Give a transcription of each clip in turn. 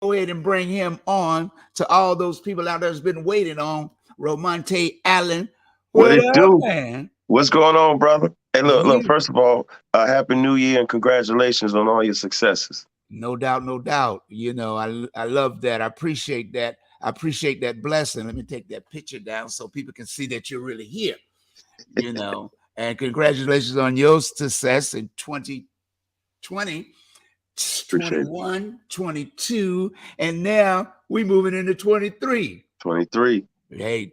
go ahead and bring him on to all those people out there that's been waiting on Romonta Allen. What What it up, do? man? What's going on, brother? Hey, look. Yeah, First of all, Happy New Year and congratulations on all your successes. no doubt, no doubt. I love that. I appreciate that. I appreciate that blessing. Let me take that picture down so people can see that you're really here. And congratulations on your success in 2020, Appreciate it. 21, 22, and now we moving into 23. 23. Hey,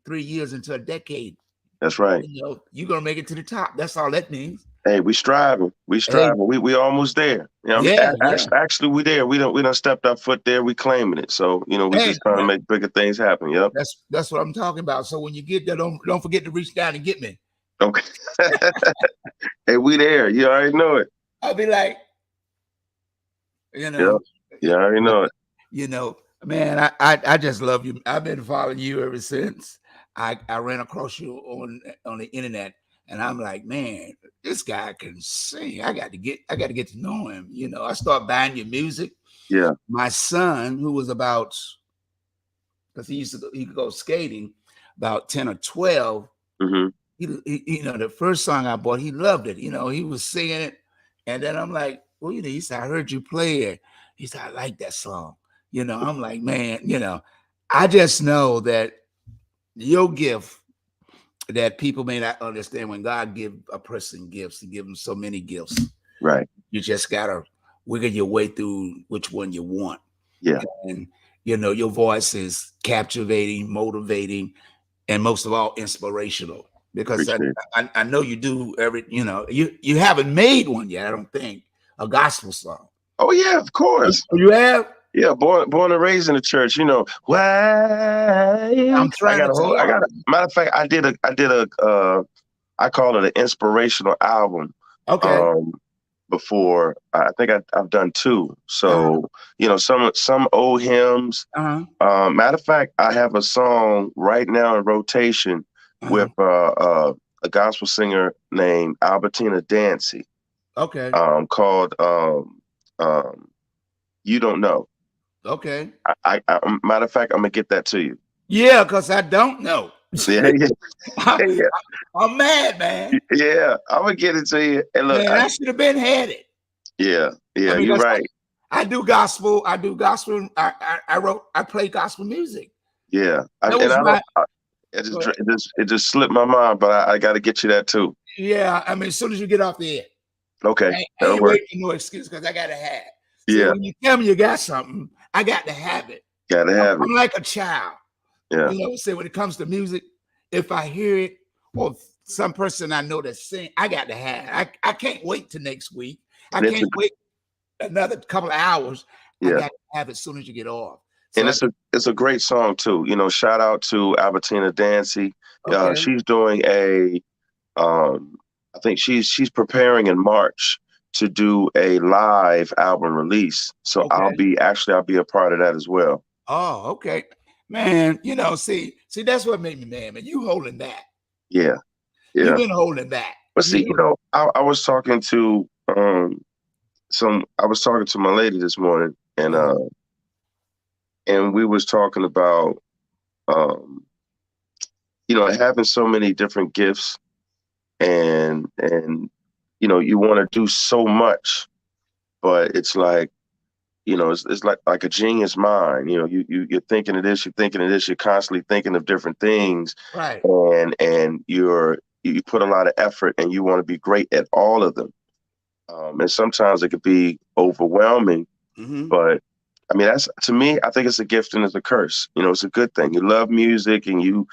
three years into a decade. That's right. You're gonna make it to the top. That's all that means. Hey, we striving. We Hey, striving. We almost there. yeah, yeah. Actually, we there. We don't stepped our foot there. We claiming it. So we Hey, just trying to make bigger things happen. Yep. that's what I'm talking about. So when you get there, don't forget to reach down and get me. Okay. Hey, we there. You already know it. I'll be like, Yep. You already but, know it. man, I just love you. I've been following you ever since I ran across you on the internet, and I'm like, man, this guy can sing. I got to get to know him. I start buying your music. Yeah. My son, who was about, because he could go skating, about 10 or 12. Hmm. The first song I bought, he loved it. He was singing it, and then I'm like, well, he said, I heard you play it. He said, I like that song. I'm like, man, I just know that your gift that people may not understand. When God give a person gifts, He give them so many gifts. Right. You just gotta wiggle your way through which one you want. Yeah. And your voice is captivating, motivating, and most of all, inspirational. Because Appreciate it. I know you do you haven't made one yet. I don't think a gospel song. Oh yeah, of course. You have. Yeah, born and raised in the church. Why? I'm trying to tell I y'all. got a matter of fact. I call it an inspirational album. Okay. Um, before I think I've done two. Uh-huh. So some old hymns. Uh-huh. Matter of fact, I have a song right now in rotation Uh-huh. with a gospel singer named Albertina Dancy, Okay. called "You Don't Know." Okay. Matter of fact, I'm gonna get that to you. Yeah, because I don't know. Yeah, yeah, I, yeah, I'm mad, man. yeah. I'm gonna get it to you. And look, Man, I should have been had it. yeah, I yeah. mean, You're that's right. I do gospel. I do gospel. I play gospel music. Yeah, That and was I don't. my. It just slipped my mind, but I got to get you that too. Yeah, I mean, as soon as you get off the air, Okay, I that'll ain't work. waiting for no excuse because I gotta have. See, Yeah, when you tell me you got something, I got to have it. gotta have it. I'm like a child. Yeah, Say when it comes to music, if I hear it or some person I know that sing, I got to have. I can't wait till next week. I and it's can't a wait another couple of hours. I yeah, got to have it as soon as you get off. and So it's a great song too. Shout out to Albertina Dancy. okay, She's doing a I think she's preparing in March to do a live album release. So okay. I'll be a part of that as well. Oh, okay. Man, see, that's what made me mad, man. You holding back. Yeah, You've yeah. been holding back. But see, I was talking to I was talking to my lady this morning, and we was talking about um having so many different gifts, and you want to do so much, but it's like it's like a genius mind. You're thinking of this, you're thinking of this, you're constantly thinking of different things, Right. and you put a lot of effort, and you want to be great at all of them. And sometimes it could be overwhelming, Mm-hmm. but I mean, that's to me, I think it's a gift and it's a curse. It's a good thing. You love music, and you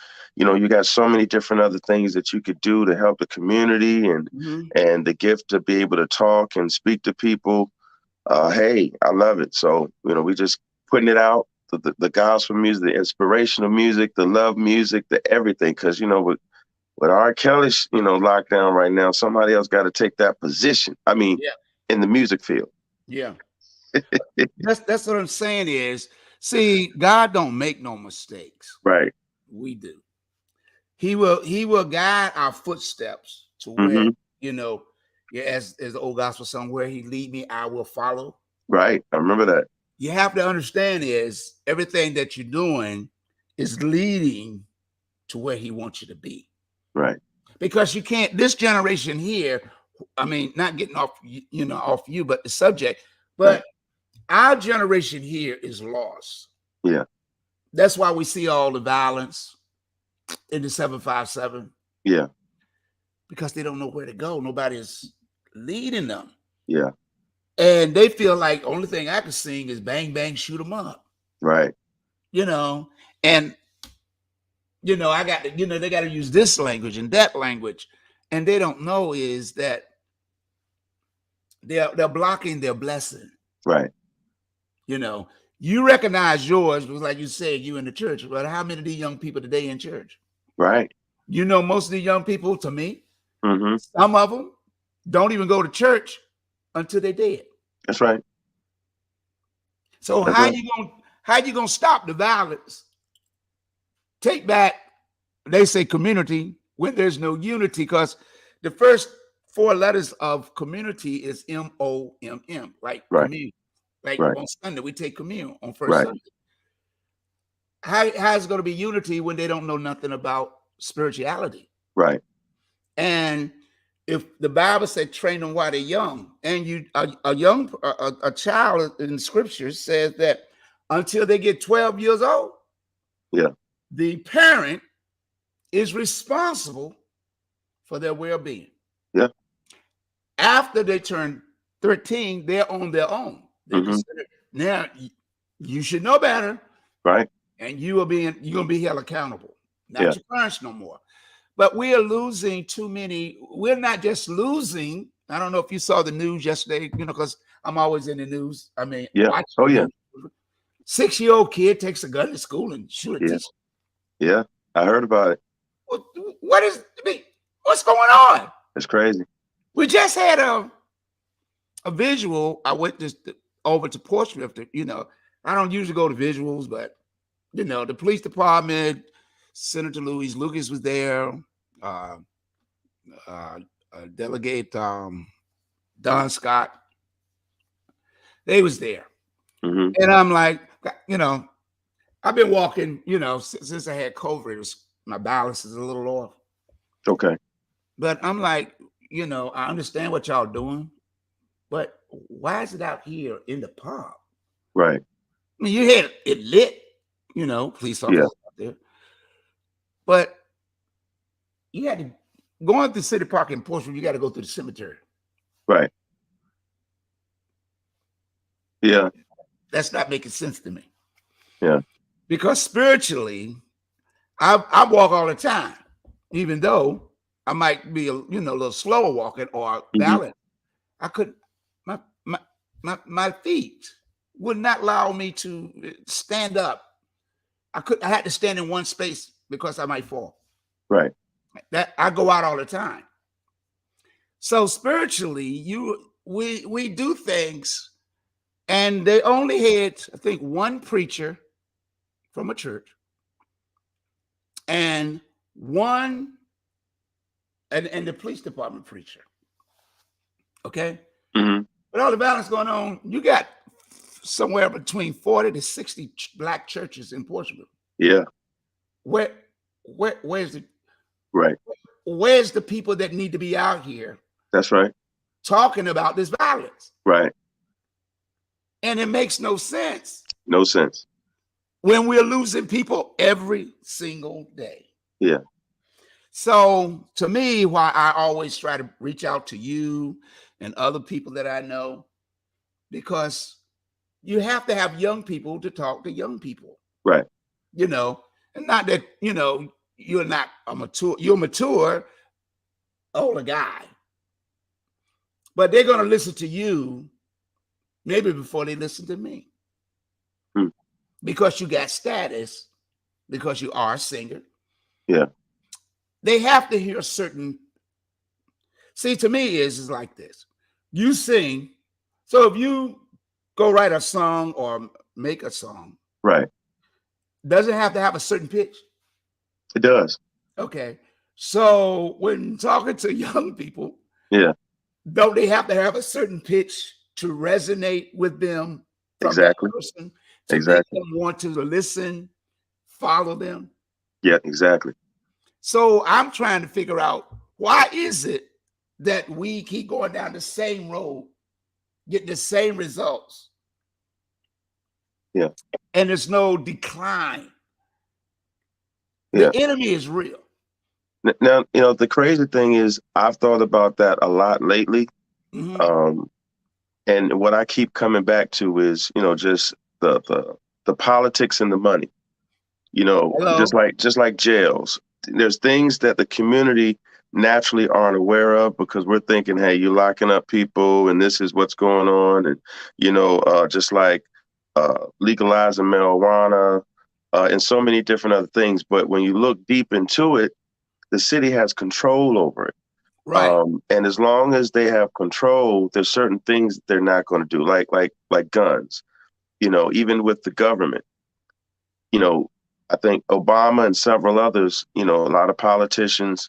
got so many different other things that you could do to help the community, Mm-hmm. and the gift to be able to talk and speak to people. Hey, I love it. So, we just putting it out, the gospel music, the inspirational music, the love music, the everything. Because, with R. Kelly's, locked down right now, somebody else got to take that position. I mean, Yeah. in the music field. Yeah. That's what I'm saying is, see, God don't make no mistakes. Right. We do. He will guide our footsteps to where, Hmm. you know, yeah, as the old gospel song, where he lead me, I will follow. Right. I remember that. you have to understand is everything that you're doing is leading to where he wants you to be. Right. Because you can't, this generation here, I mean, not getting off, off you, but the subject, Right. but our generation here is lost. Yeah. That's why we see all the violence in the 757. Yeah. Because they don't know where to go. Nobody's leading them. Yeah. And they feel like only thing I can sing is bang, bang, shoot them up. Right. And I got to, they got to use this language and that language. And they don't know is that they're blocking their blessing. Right. You recognize yours, like you said, you in the church, but how many of these young people today in church? Right. Most of the young people, to me, Mm-hmm. some of them don't even go to church until they're dead. That's right. So That's how right. you gonna stop the violence? Take back, they say community when there's no unity, because the first 4 letters of community is MOMM, like Right. commune. Like Right. on Sunday, we take commune on first Right. Sunday. How's it going to be unity when they don't know nothing about spirituality? Right. And if the Bible said train them while they're young, and a child in Scripture says that until they get 12 years old, yeah, the parent is responsible for their well-being. Yeah. After they turn 13, they're on their own. They consider, now you should know better, right? And you're gonna be held accountable, not Yeah. your parents no more. But we are losing too many. We're not just losing. I don't know if you saw the news yesterday, because I'm always in the news. I mean, yeah. Oh yeah. 6-year-old kid takes a gun to school and shoot a teacher. Yeah, I heard about it. What's going on? It's crazy. We just had a visual. I went over to Portsmouth. I don't usually go to visuals, but the police department, Senator Louise Lucas was there. Delegate Don Scott, they was there. Mm-hmm. And I'm like, I've been walking, since I had COVID, my balance is a little off. Okay. But I'm like, I understand what y'all doing, but why is it out here in the park? Right. I mean, you had it lit, police officers out there. But you had to go into the city park in Portsmouth, you got to go through the cemetery. Right. Yeah. That's not making sense to me. Yeah. Because spiritually, I walk all the time, even though I might be a little slower walking or balance. I could my feet would not allow me to stand up. I had to stand in one space because I might fall. Right. That I go out all the time. So spiritually, we do things, and they only had, I think, one preacher from a church and one and the police department preacher. Okay. Mm-hmm. With all the violence going on, you got somewhere between 40 to 60 black churches in Portugal. Yeah. Where's the right? Where's the people that need to be out here? That's right. Talking about this violence. Right. And it makes no sense. No sense. When we're losing people every single day. Yeah. So to me, why I always try to reach out to you and other people that I know, because you have to have young people to talk to young people. Right. And not that, you're not a mature, you're mature, older guy. But they're going to listen to you maybe before they listen to me. Because you got status, because you are a singer. Yeah. They have to hear certain. See, to me, is like this. You sing. So if you go write a song or make a song. Right. Does it have to have a certain pitch? It does. Okay. So when talking to young people. Yeah. Don't they have to have a certain pitch to resonate with them? from that exactly, person to make exactly. them want to listen, follow them. Yeah, exactly. So I'm trying to figure out, why is it that we keep going down the same road, get the same results, Yeah, and there's no decline? yeah. The enemy is real. Now, the crazy thing is, I've thought about that a lot lately. Mhm. Um, and what I keep coming back to is, just the politics and the money. Just Hello. like jails. There's things that the community naturally aren't aware of because we're thinking, hey, you're locking up people and this is what's going on. And, just like legalizing marijuana and so many different other things. But when you look deep into it, the city has control over it. Right. And as long as they have control, there's certain things that they're not going to do, like guns. Even with the government, you know, I think Obama and several others, a lot of politicians,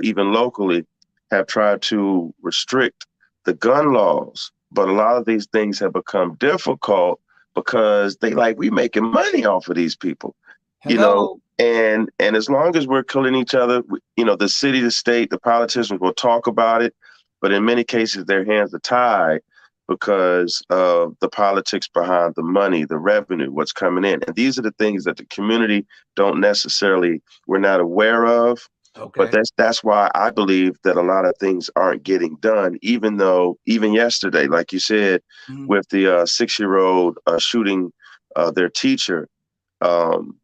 even locally, have tried to restrict the gun laws. But a lot of these things have become difficult because we making money off of these people, Hello. and as long as we're killing each other, the city, the state, the politicians will talk about it, but in many cases their hands are tied because of the politics behind the money, the revenue, what's coming in. And these are the things that the community we're not aware of. But Okay. that's why I believe that a lot of things aren't getting done, even though, even yesterday, like you said, Mhm. with the 6-year-old shooting their teacher, um,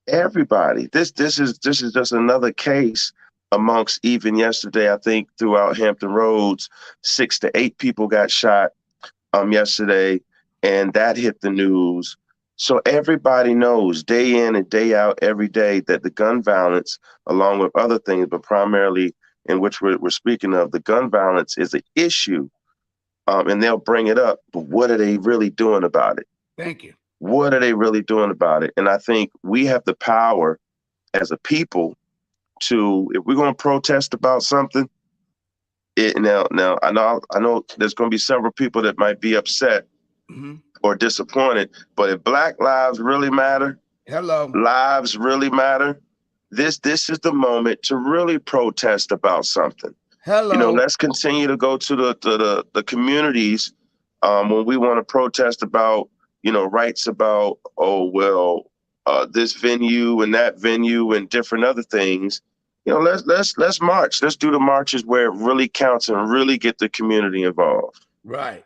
everybody, this is just another case amongst, even yesterday, I think throughout Hampton Roads, 6 to 8 people got shot yesterday, and that hit the news. So everybody knows day in and day out, every day, that the gun violence, along with other things, but primarily in which we're speaking of, the gun violence is an issue. And they'll bring it up, but what are they really doing about it? Thank you. What are they really doing about it? And I think we have the power as a people to, if we're going to protest about something, now I know there's going to be several people that might be upset Mhm. or disappointed. But if Black lives really matter, Hello. lives really matter, this is the moment to really protest about something. Hello. Let's continue to go to the communities when we want to protest about rights about, oh well, this venue and that venue and different other things. Let's march. Let's do the marches where it really counts and really get the community involved. Right.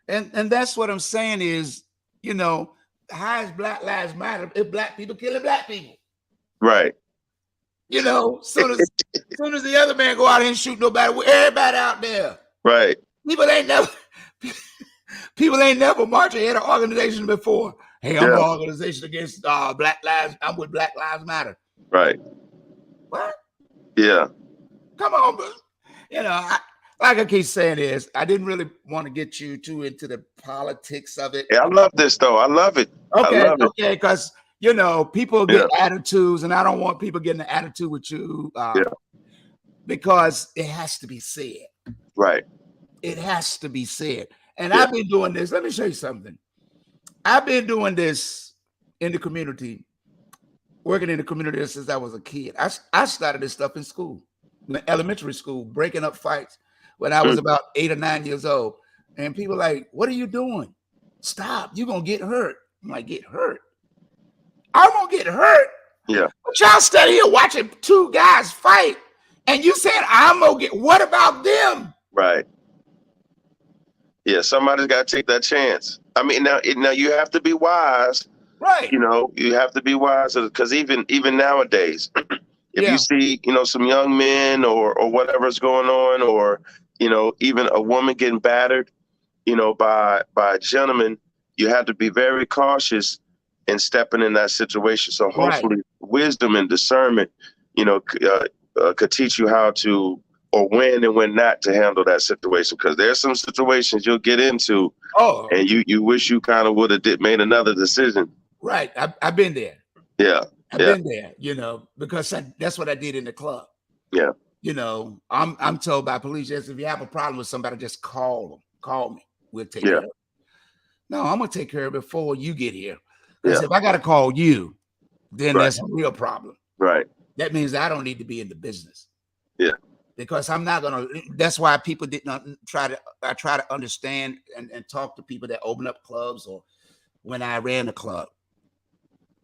And that's what I'm saying is, you know, how is Black Lives Matter if black people killing black people? Right. You know, soon as the other man go out here and shoot nobody, everybody out there. Right. People ain't never people ain't never marched ahead of organization before. Hey, I'm an Yeah. organization against Black Lives. I'm with Black Lives Matter. Right. What? Yeah. Come on, bro. You know, like I keep saying is, I didn't really want to get you too into the politics of it. Yeah. I love this though. I love it. I Okay, love it. okay, because you know people get Yeah. attitudes, and I don't want people getting an attitude with you Yeah. because it has to be said. Right. It has to be said. And Yeah. I've been doing this. Let me show you something. I've been doing this in the community, working in the community since I was a kid. I started this stuff in school, in elementary school, breaking up fights when I was Mm. about 8 or 9 years old. And people like, what are you doing? Stop. You're going to get hurt. I'm like, get hurt? I'm going to get hurt? Yeah. But y'all study here watching two guys fight. And you said, I'm going to get, what about them? Right. Yeah. Somebody's got to take that chance. I mean, now you have to be wise. Right. You have to be wise because even nowadays, if you Yeah. see some young men or whatever's going on, or even a woman getting battered, by a gentleman, you have to be very cautious in stepping in that situation. So Right. hopefully, wisdom and discernment, could teach you how to, or when and when not to handle that situation. Because there's some situations you'll get into, Oh, and you wish you kind of would have made another decision. right. I've been there. Yeah, I've yeah, been there, because that's what I did in the club. yeah, I'm told by police, yes, if you have a problem with somebody, just call them. Call me. We'll take yeah, care of it. No, I'm gonna take care of it before you get here. Because Yeah. if I gotta call you, then Right. there's a real problem. Right. That means I don't need to be in the business. Yeah. Because I'm not gonna. That's why people didn't try to. I try to understand and talk to people that open up clubs or when I ran a club.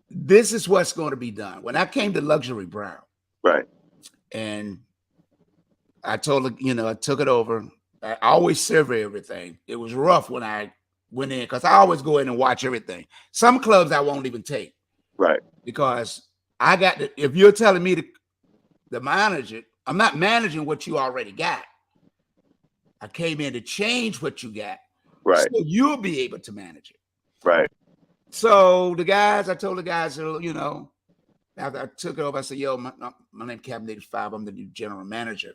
This is what's going to be done. When I came to Luxury Brown, Right. and I told her, I took it over. I always survey everything. It was rough when I went in because I always go in and watch everything. Some clubs I won't even take. Right. Because I got to, if you're telling me to manage it, I'm not managing what you already got. I came in to change what you got. Right. So you'll be able to manage it. Right. So I told the guys, after I took it over, I said, yo, my name's Captain85. I'm the new general manager.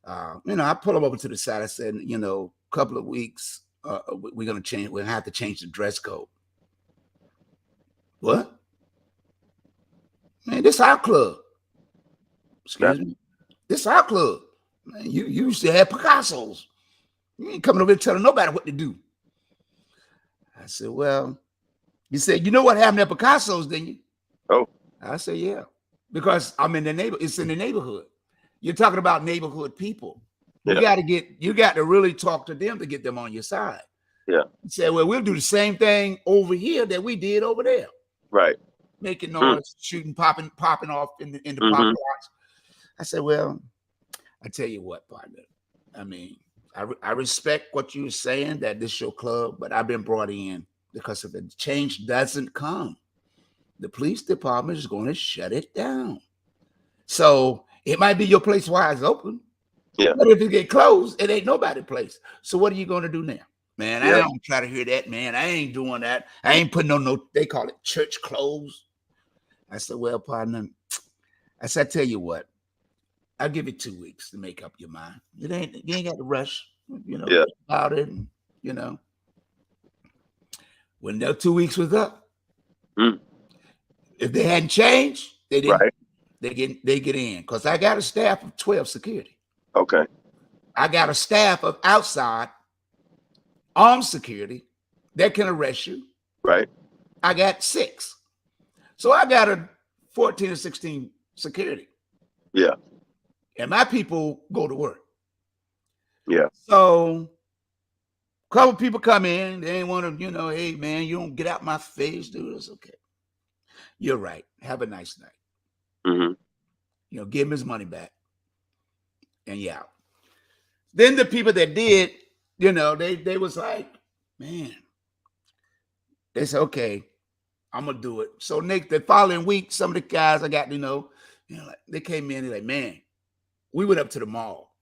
I pull them over to the side. I said, a couple of weeks, we're going to change. We're going to have to change the dress code. What? Man, this is our club. Excuse me. This is our club. Man, you used to have Picassos. You ain't coming over here telling nobody what to do. I said, well, you said, you know what happened at Picasso's, didn't you? Oh. I said, yeah. Because I'm in the neighborhood. It's in the neighborhood. You're talking about neighborhood people. You got to really talk to them to get them on your side. Yeah. He said, well, we'll do the same thing over here that we did over there. Right. Making noise, shooting, popping off in the pop blocks. I said, well, I tell you what, partner. I mean, I respect what you're saying, that this is your club, but I've been brought in because if the change doesn't come, the police department is going to shut it down. So it might be your place while it's open. Yeah. But if it get closed, it ain't nobody's place. So what are you going to do now? Man, Yeah. I don't try to hear that, man. I ain't doing that. I ain't putting on no, they call it church clothes. I said, well, partner, I said, I tell you what, I'll give you 2 weeks to make up your mind. You ain't got to rush, about it. And, when that 2 weeks was up, if they hadn't changed, they didn't. Right. They get in because I got a staff of 12 security. Okay. I got a staff of outside armed security that can arrest you. Right. I got 6. So I got a 14 or 16 security. Yeah. And my people go to work. Yeah. So a couple people come in, they ain't want to, hey man, you don't get out my face, dude. It's okay. You're right. Have a nice night. Give him his money back. And yeah. Then the people that did, they was like, man. They said, okay, I'm gonna do it. So Nick, the following week, some of the guys I got like, they came in, they're like, man, we went up to the mall.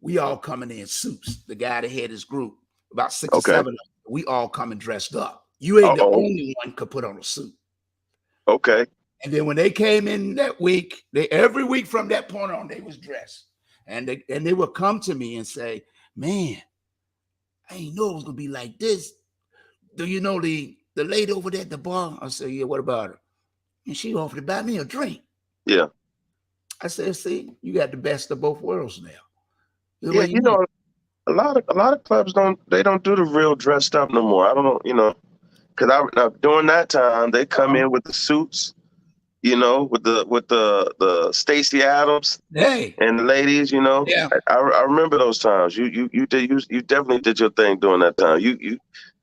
We all coming in suits. The guy that had his group, about 6 or 7, we all coming dressed up. You ain't the only one could put on a suit. Okay. And then when they came in that week, every week from that point on, they was dressed. And they would come to me and say, man, I ain't know it was gonna be like this. Do you know the lady over there at the bar? I said, yeah, what about her? And she offered to buy me a drink. Yeah. I said, see, you got the best of both worlds now. Yeah, a lot of clubs don't do the real dressed up no more. I don't know, because during that time they come in with the suits, with the Stacey Adams and the ladies, Yeah. I remember those times. You definitely did your thing during that time. You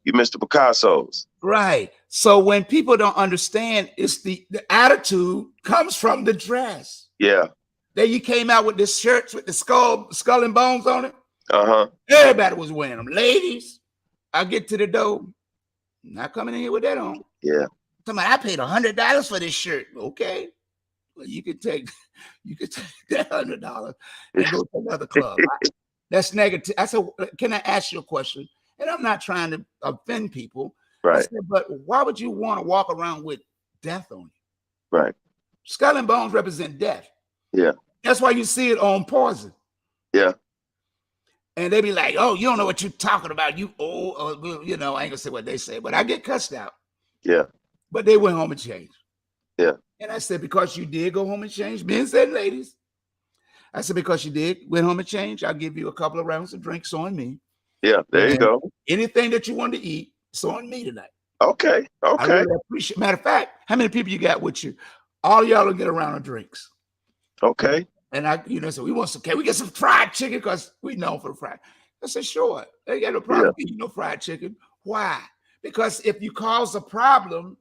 Mr. Picasso's. Right. So when people don't understand, it's the attitude comes from the dress. Yeah. Then you came out with this shirts with the skull and bones on it. Everybody was wearing them. Ladies, I get to the door, not coming in here with that on. Yeah. Somebody, I paid $100 for this shirt. Okay. Well, you could take that $100 and go to another club. That's negative. I said, can I ask you a question? And I'm not trying to offend people. Right. I said, but why would you want to walk around with death on you? Right. Skull and bones represent death. Yeah. That's why you see it on Poison. Yeah. And they be like, oh, you don't know what you're talking about. You old, I ain't gonna say what they say, but I get cussed out. Yeah. But they went home and changed. Yeah. And I said, because you did go home and change, men and ladies. I said, because you did went home and change, I'll give you a couple of rounds of drinks on me. Yeah, there you And go. anything that you want to eat, it's on me tonight. Okay, I okay, really appreciate. Matter of fact, how many people you got with you? All y'all will get around of drinks. okay. And so we want some. Can we get some fried chicken? Because we know for the fried. I said, sure. They got no Yeah, problem eating no fried chicken. Why? Because if you cause a problem,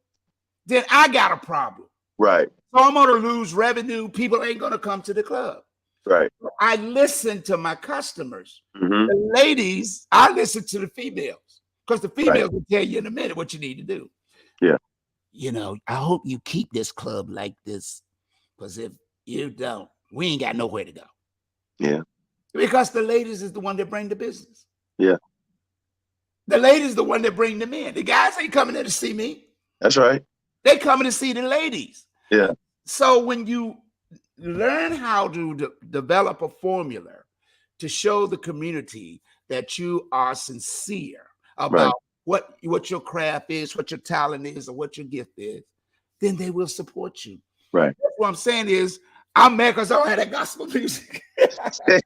then I got a problem. right, So I'm gonna lose revenue. People ain't gonna come to the club. right. I listen to my customers. Mm-hmm. The ladies, I listen to the females because the Right. females will tell you in a minute what you need to do. Yeah. I hope you keep this club like this, because if you don't, we ain't got nowhere to go. Yeah. Because the ladies is the one that bring the business. Yeah. The ladies the one that bring them in. The guys ain't coming in to see me. That's right. They coming to see the ladies. Yeah. So when you learn how to develop a formula to show the community that you are sincere Right. about what your craft is, what your talent is, or what your gift is, then they will support you. Right. That's what I'm saying is I'm mad because I don't have that gospel music. Hey,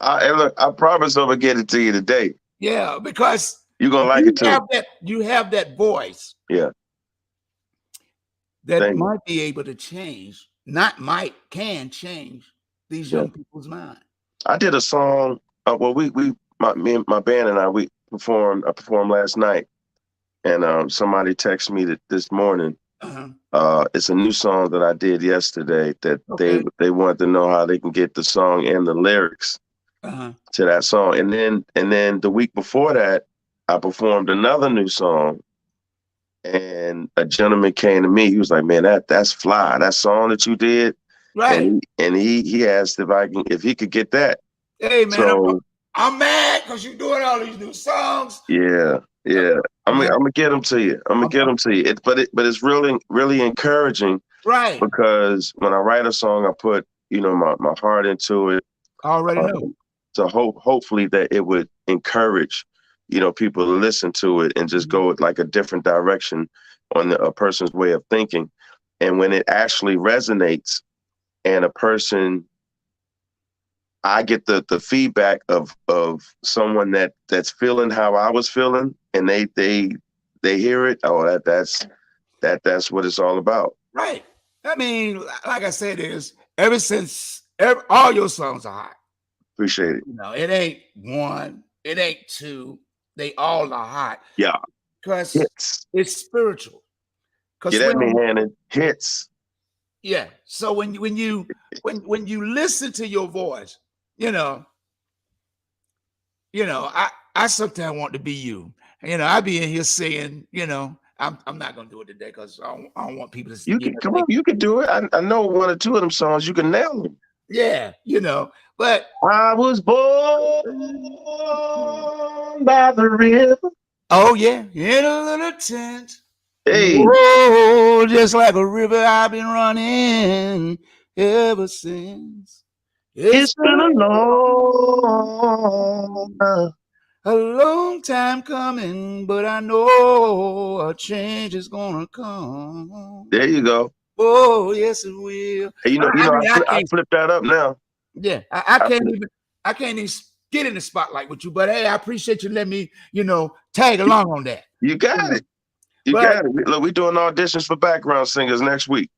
look, I promise I'm gonna get it to you today. Yeah, because You're gonna like it too. you have that voice Yeah. that Thank you. might be able to change, not might, can change these Yeah. young people's mind. I did a song. Well, me and my band and I performed. I performed last night, and somebody texted me that this morning. It's a new song that I did yesterday that they wanted to know how they can get the song and the lyrics to that song. And then the week before that, I performed another new song, and a gentleman came to me. He was like, "Man, that's fly. That song that you did." Right. And he asked if he could get that. Hey man, So I'm mad because you're doing all these new songs. yeah. I'm gonna get them to you. I'm gonna get them to you. But it's really encouraging, right? Because when I write a song, I put my heart into it. I already know. So hopefully that it would encourage people to listen to it and just go like a different direction on a person's way of thinking. And when it actually resonates, and I get the feedback of someone that's feeling how I was feeling, and they hear it. Oh, that's what it's all about. Right. I mean, like I said, all your songs are hot. Appreciate it. It ain't one, it ain't two. They all are hot. Yeah. Because hits. It's spiritual. Get at me, Hannon. Hits. Yeah. So when you listen to your voice, I sometimes want to be you. I be in here singing, I'm not gonna do it today because I don't want people to. You can come on. You can do it. I know one or two of them songs. You can nail them. Yeah, but I was born by the river. Oh yeah, in a little tent. Hey, whoa, just like a river, I've been running ever since. it's been a long time coming, but I know a change is gonna come. There you go. Oh yes, it will. Hey, I flipped that up now. Yeah, I can't even get in the spotlight with you, but hey, I appreciate you letting me, tag along on that. You got it. You got it. Look, we're doing auditions for background singers next week.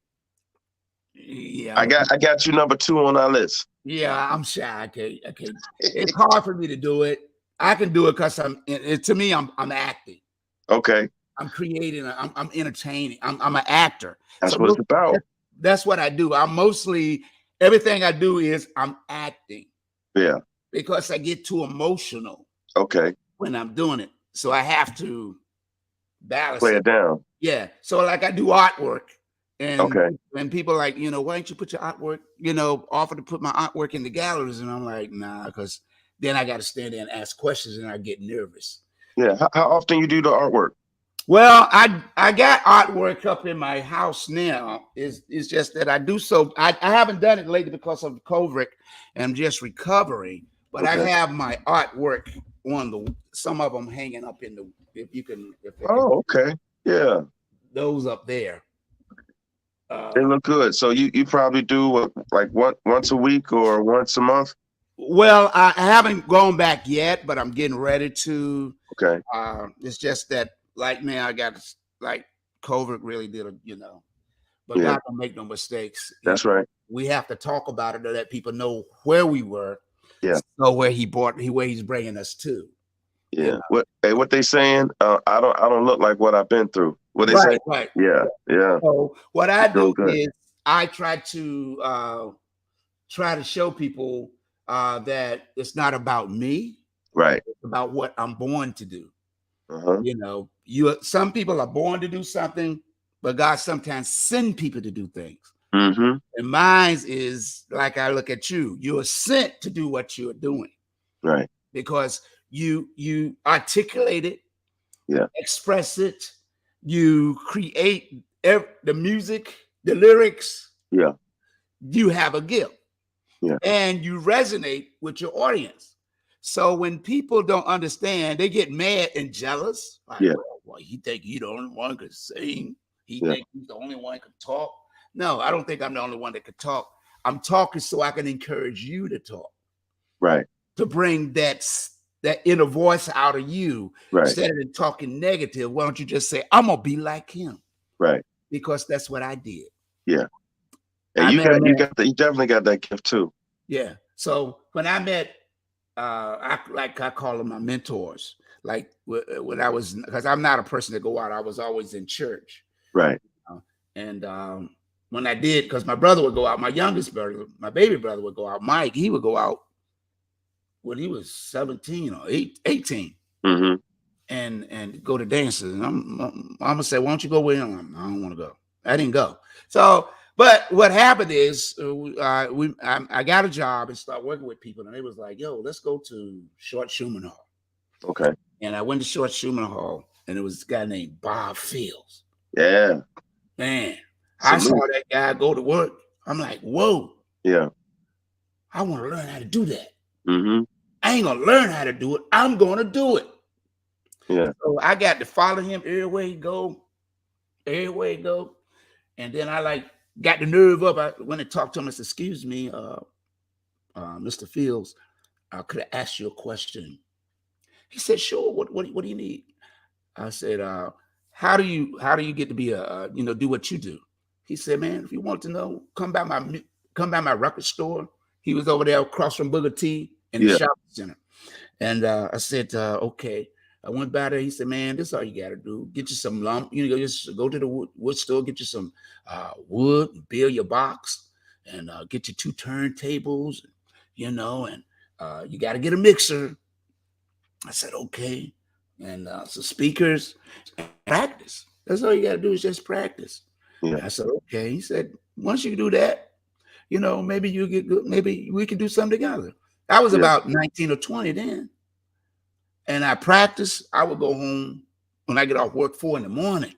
Yeah, I got you number 2 on our list. Yeah, I'm shy. Okay. It's hard for me to do it. I can do it because to me, I'm acting. Okay. I'm creating. I'm entertaining. I'm an actor. That's what it's about. That's what I do. Everything I do is I'm acting. Yeah. Because I get too emotional. Okay. When I'm doing it, so I have to balance. Play it down. Yeah. So like I do artwork. And when people are like, why don't you put your artwork, offer to put my artwork in the galleries? And I'm like, nah, because then I got to stand there and ask questions and I get nervous. Yeah. How often you do the artwork? Well, I got artwork up in my house now. It's just that I do so. I haven't done it lately because of COVID and I'm just recovering. But I have my artwork on some of them hanging up in the, if you can. Okay. Yeah. Those up there. They look good. So you probably do like once a week or once a month? Well, I haven't gone back yet, but I'm getting ready to. Okay. It's just that, like now, I got like COVID really did, but Yeah, God don't make no mistakes. that's right. We have to talk about it to let people know where we were, Yeah, so where he's bringing us to. You yeah. know, What they saying? I don't look like what I've been through. What they say? right, right. Yeah, yeah. So what You're I doing do good. is I try to show people that it's not about me, Right. it's about what I'm born to do. Uh-huh. Some people are born to do something, but God sometimes send people to do things. Mm-hmm. And mine is like I look at you. You are sent to do what you're doing Right. because you articulate it, Yeah. express it, you create the music, the lyrics. Yeah. You have a gift, Yeah. and you resonate with your audience. So when people don't understand, they get mad and jealous. Like, Yeah. well, he think he the only one could sing. He Yeah. think he's the only one could talk. No, I don't think I'm the only one that could talk. I'm talking so I can encourage you to talk, Right. to bring that inner voice out of you. Right. Instead of talking negative, why don't you just say, I'm gonna be like him? Right. Because that's what I did. Yeah. And I you met a got you man. got the, you definitely got that gift too. Yeah. So when I met, I call them my mentors. Like when I was, because I'm not a person to go out. I was always in church, Right. uh, and when I did, because my brother would go out, my youngest brother, my baby brother would go out. Mike, he would go out when he was 17 or 18 Mm-hmm. and go to dances. And I'm gonna say, why don't you go with him? I don't want to go. I didn't go. So, but what happened is, I got a job and started working with people, and they was like, "Yo, let's go to Short Schumann Hall." Okay. And I went to Short Schumann Hall, and it was a guy named Bob Fields. Yeah. Man, I saw Salute. that guy go to work. I'm like, whoa, Yeah. I want to learn how to do that. Mm-hmm. I ain't gonna learn how to do it. I'm gonna do it. Yeah. So I got to follow him everywhere he go, everywhere he go. And then I like got the nerve up. I went and talked to him. I said, "Excuse me, Mr. Fields, could I ask you a question?" He said, "Sure. What do you need?" I said, how do you get to be do what you do?" He said, "Man, if you want to know, come by my record store." He was over there across from Booker T in the Yeah. shopping center. And I said, okay. I went by there. He said, "Man, this is all you got to do. Get you some lump. Just go to the wood store, get you some wood, build your box, and get you two turntables, and you got to get a mixer." I said, "Okay." And some speakers, practice. That's all you got to do is just practice. Yeah. I said, "Okay." He said, "Once you do that, maybe you get good. Maybe we can do something together." I was Yeah. about 19 or 20 then. And I practiced. I would go home when I get off work 4 in the morning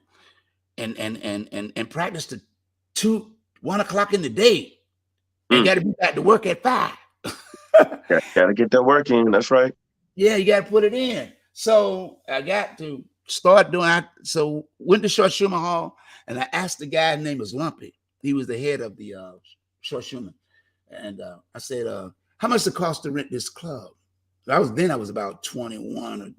and practice to 1 o'clock in the day and Mm. got to be back to work at 5. Gotta get that work in. That's right. Yeah, you got to put it in. So I got to start doing it. So went to Short Schumann Hall and I asked the guy, his name was Lumpy. He was the head of the Short Schumann. And I said, how much it cost to rent this club? I was about 21 or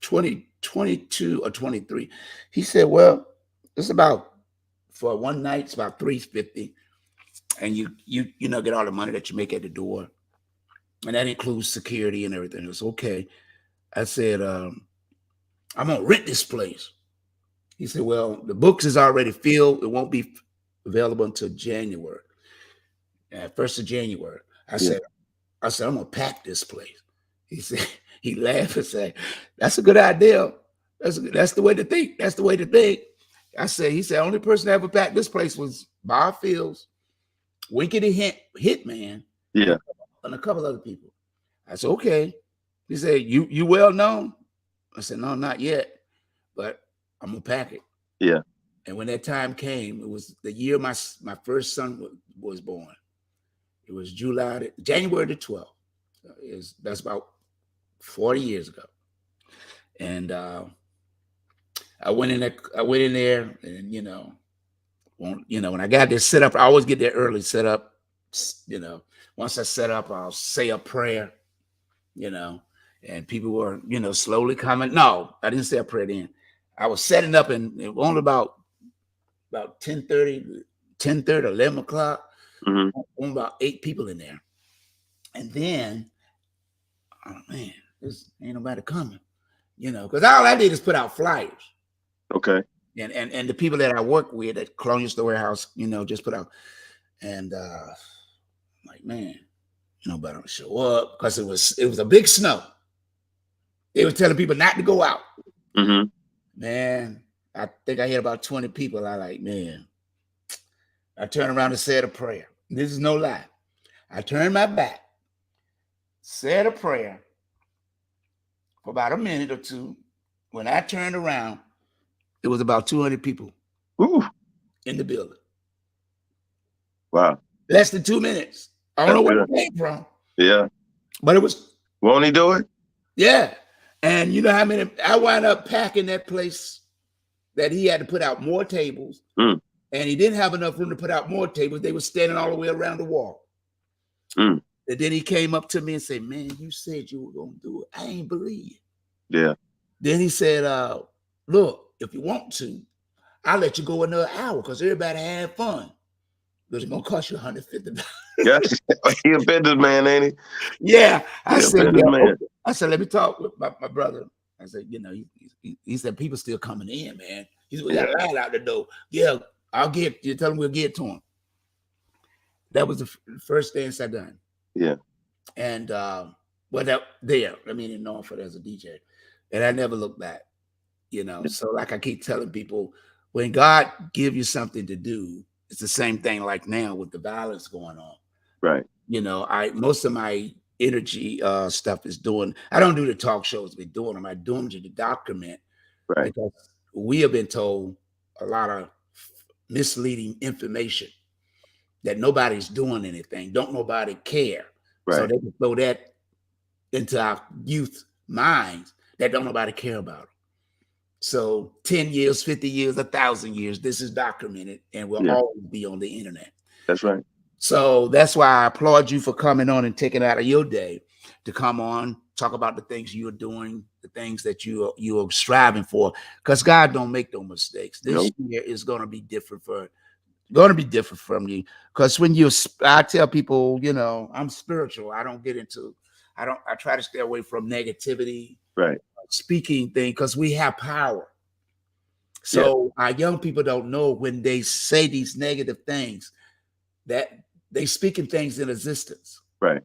20, 22 or 23. He said, "Well, it's about for one night, it's about 350, and you get all the money that you make at the door, and that includes security and everything." It was okay. I said, "I'm gonna rent this place." He said, "Well, the books is already filled. It won't be available until January, 1st of January." I Yeah. said, "I'm gonna pack this place." He said, he laughed and said, "That's a good idea. That's the way to think. That's the way to think." He said, "Only person that ever packed this place was Bob Fields, Winkety Hitman, Yeah. and a couple other people." I said, "Okay." He said, "You well known?" I said, "No, not yet, but I'm gonna pack it." Yeah. And when that time came, it was the year my first son was born. It was January the 12th. That's about 40 years ago. And I went in there. And when I got there set up, I always get there early, set up you know, once I set up, I'll say a prayer, you know, and people were, you know, slowly coming. No, I didn't say a prayer then. I was setting up, and it was only about 10:30, 11 o'clock, Mm-hmm. only about 8 people in there. And then, oh man, this ain't nobody coming, you know, because all I did is put out flyers. Okay. And the people that I work with at Colonial Store Warehouse, you know, just put out, and like, man, you know, better show up because it was a big snow. They were telling people not to go out. Mm-hmm. Man, I think I had about 20 people. I like, man, I turned around and said a prayer. This is no lie. I turned my back, said a prayer for about a minute or two. When I turned around, it was about 200 people Ooh. in the building. Wow. Less than 2 minutes. I don't That's know where good. it came from, Yeah. but it was, Won't he do it? yeah. And you know how many, I wound up packing that place that he had to put out more tables, Mm. and he didn't have enough room to put out more tables. They were standing all the way around the wall. Mm. And then he came up to me and said, man, you said you were going to do it. I ain't believe it. Yeah. Then he said, look, if you want to, I'll let you go another hour because everybody had fun. But it's going to cost you $150. Yeah. He a businessman, ain't he? Yeah. I He a said, yeah. businessman. Okay. I said, let me talk with my brother. I said, you know, he said, people still coming in, man. He said, we got a line out the door. Yeah, I'll get, you tell him we'll get to him. That was the first dance I done. Yeah. And well, there, I mean, in Norfolk as a DJ, and I never looked back, you know. So, like I keep telling people, when God give you something to do, it's the same thing. Like now with the violence going on, Right. you know, most of my energy stuff is doing. I don't do the talk shows. We're doing them. I do them to document Right. because we have been told a lot of misleading information that nobody's doing anything. Don't nobody care. So Right. they can throw that into our youth minds that don't nobody care about them. So 10 years, 50 years, 1,000 years, this is documented and will Yeah. always be on the internet. That's right. So that's why I applaud you for coming on and taking out of your day to come on, talk about the things you're doing, the things that you are striving for. Because God don't make no mistakes. This Nope. year is going to be different from you. Because when I tell people, you know, I'm spiritual. I try to stay away from negativity, Right. speaking thing, because we have power. Yeah. So our young people don't know when they say these negative things that they speaking things in existence. Right.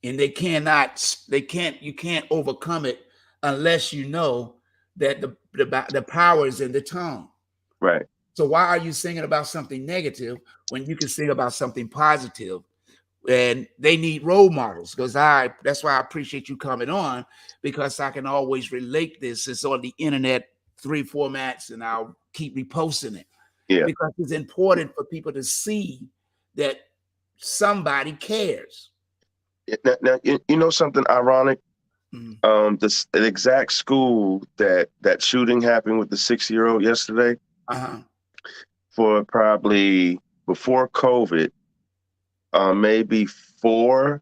And you can't overcome it unless you know that the power is in the tongue. Right. So why are you singing about something negative when you can sing about something positive? And they need role models because that's why I appreciate you coming on, because I can always relate this. It's on the internet, 3 formats, and I'll keep reposting it Yeah. because it's important for people to see that somebody cares. Now, you know something ironic? Mm. The exact school that shooting happened with the 6-year-old yesterday, Uh-huh. for probably before COVID, maybe 4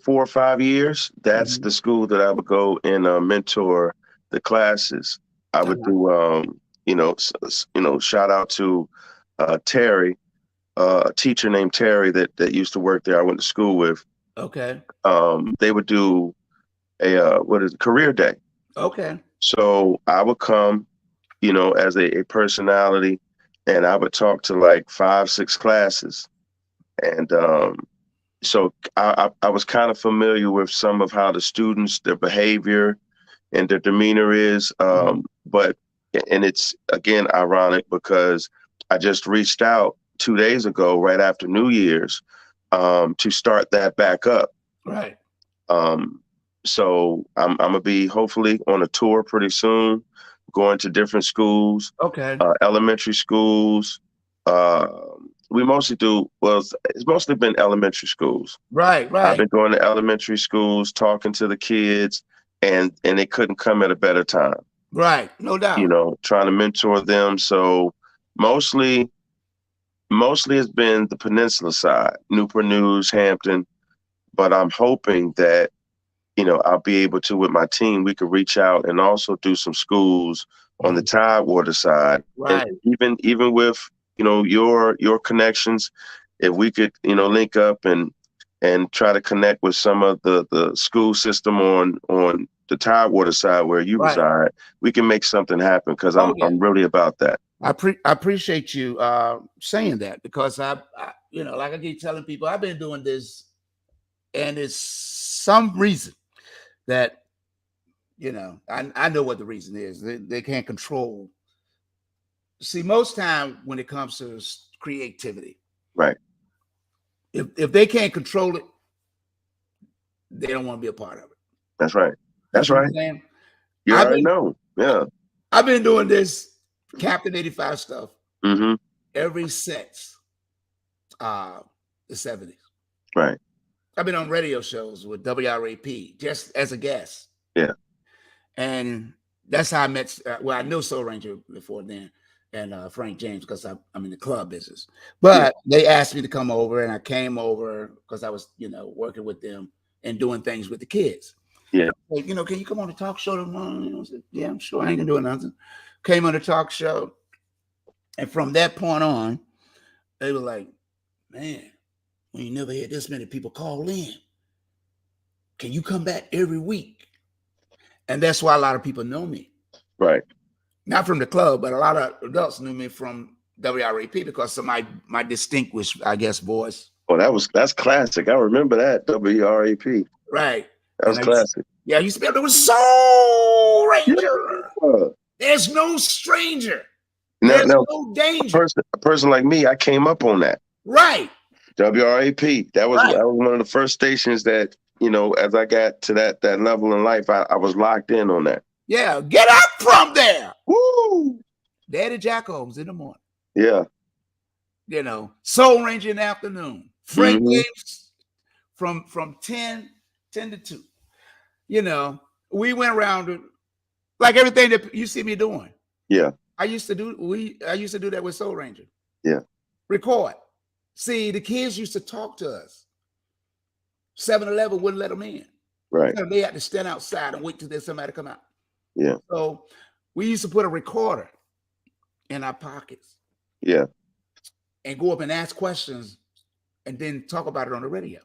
or 5 years. That's Mhm. the school that I would go and mentor the classes. I would Uh-huh. do, shout out to Terry, a teacher named Terry that used to work there. I went to school with. Okay. They would do career day. Okay. So I would come, as a personality, and I would talk to like 5, 6 classes. And so I was kind of familiar with some of how the students, their behavior and their demeanor is. Mhm. And it's, again, ironic because I just reached out 2 days ago, right after New Year's, to start that back up. Right. Um, so I'm gonna be hopefully on a tour pretty soon, going to different schools, Okay. elementary schools. Uh, we mostly do well. It's mostly been elementary schools. Right. I've Right. been going to elementary schools, talking to the kids, and they couldn't come at a better time. Right. No doubt. Trying to mentor them. So mostly Mostly it's been the peninsula side, Newport News, Hampton, but I'm hoping that, I'll be able to, with my team, we could reach out and also do some schools on the Mhm. Tidewater side. And Right, even with, your connections, if we could, link up and try to connect with some of the school system on the Tidewater side where you right. reside, we can make something happen because Oh I'm yeah. I'm really about that. I appreciate you saying that because like I keep telling people, I've been doing this, and it's some reason that I know what the reason is. They can't control. See, most time when it comes to creativity, Right. if they can't control it, they don't want to be a part of it. That's right. You That's see what right. I'm saying? You I've already been know. Yeah. I've been doing this Captain 85 stuff Mm-hmm. ever since uh the 70s. Right. I've been on radio shows with WRAP just as a guest. Yeah. And that's how I met. Well, I knew Soul Ranger before then, and Frank James because I'm in the club business. Yeah. But they asked me to come over, and I came over because I was, working with them and doing things with the kids. Yeah. Like, can you come on the talk show tomorrow? I said, yeah, I'm sure. I ain't gonna do nothing. Came on the talk show, and from that point on, they were like, "Man, we never had this many people call in. Can you come back every week?" And that's why a lot of people know me. Right. Not from the club, but a lot of adults knew me from WRAP because of my distinguished, I guess, voice. Oh, that's classic. I remember that WRAP. Right. That And was classic. I used to be able to, Soul Yeah. Ranger. There's no stranger. Now, There's now, no a danger. person like me, I came up on that. Right. WRAP. That was Right. one of the first stations that, as I got to that level in life, I was locked in on that. Yeah. Get up from there. Woo! Daddy Jack Holmes in the morning. Yeah. Soul Ranger in the afternoon. Frank Mm-hmm. James from 10 to 2. We went around like everything that you see me doing. Yeah. I used to do that with Soul Ranger. Yeah. Record. See, the kids used to talk to us. 7-Eleven wouldn't let them in. Right. So they had to stand outside and wait till there's somebody to come out. Yeah. So we used to put a recorder in our pockets. Yeah. And go up and ask questions and then talk about it on the radio.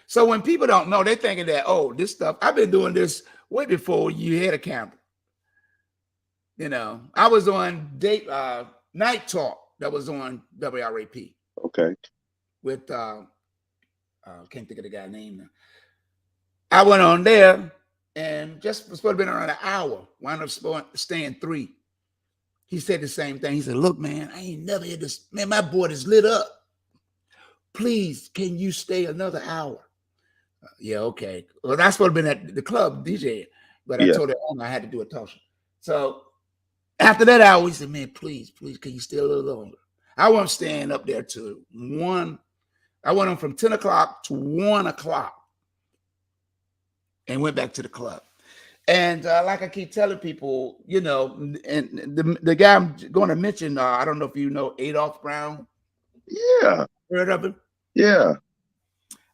So when people don't know, they're thinking that, oh, this stuff, I've been doing this way before you had a camera. I was on Night Talk that was on WRAP Okay. with can't think of the guy's name now. I went on there and just was supposed to be around an hour. Wound up staying 3. He said the same thing. He said, "Look, man, I ain't never had this. Man, my board is lit up. Please, can you stay another hour?" Yeah, okay. Well, that's supposed to be at the club DJ, but I Yeah. told her I had to do a talk show. So after that hour, we said, "Man, please, can you stay a little longer?" I wasn't staying up there till 1. I went on from 10 o'clock to 1 o'clock and went back to the club. And like I keep telling people, and the guy I'm going to mention, I don't know if you know Adolph Brown. Yeah. Heard of him? Yeah.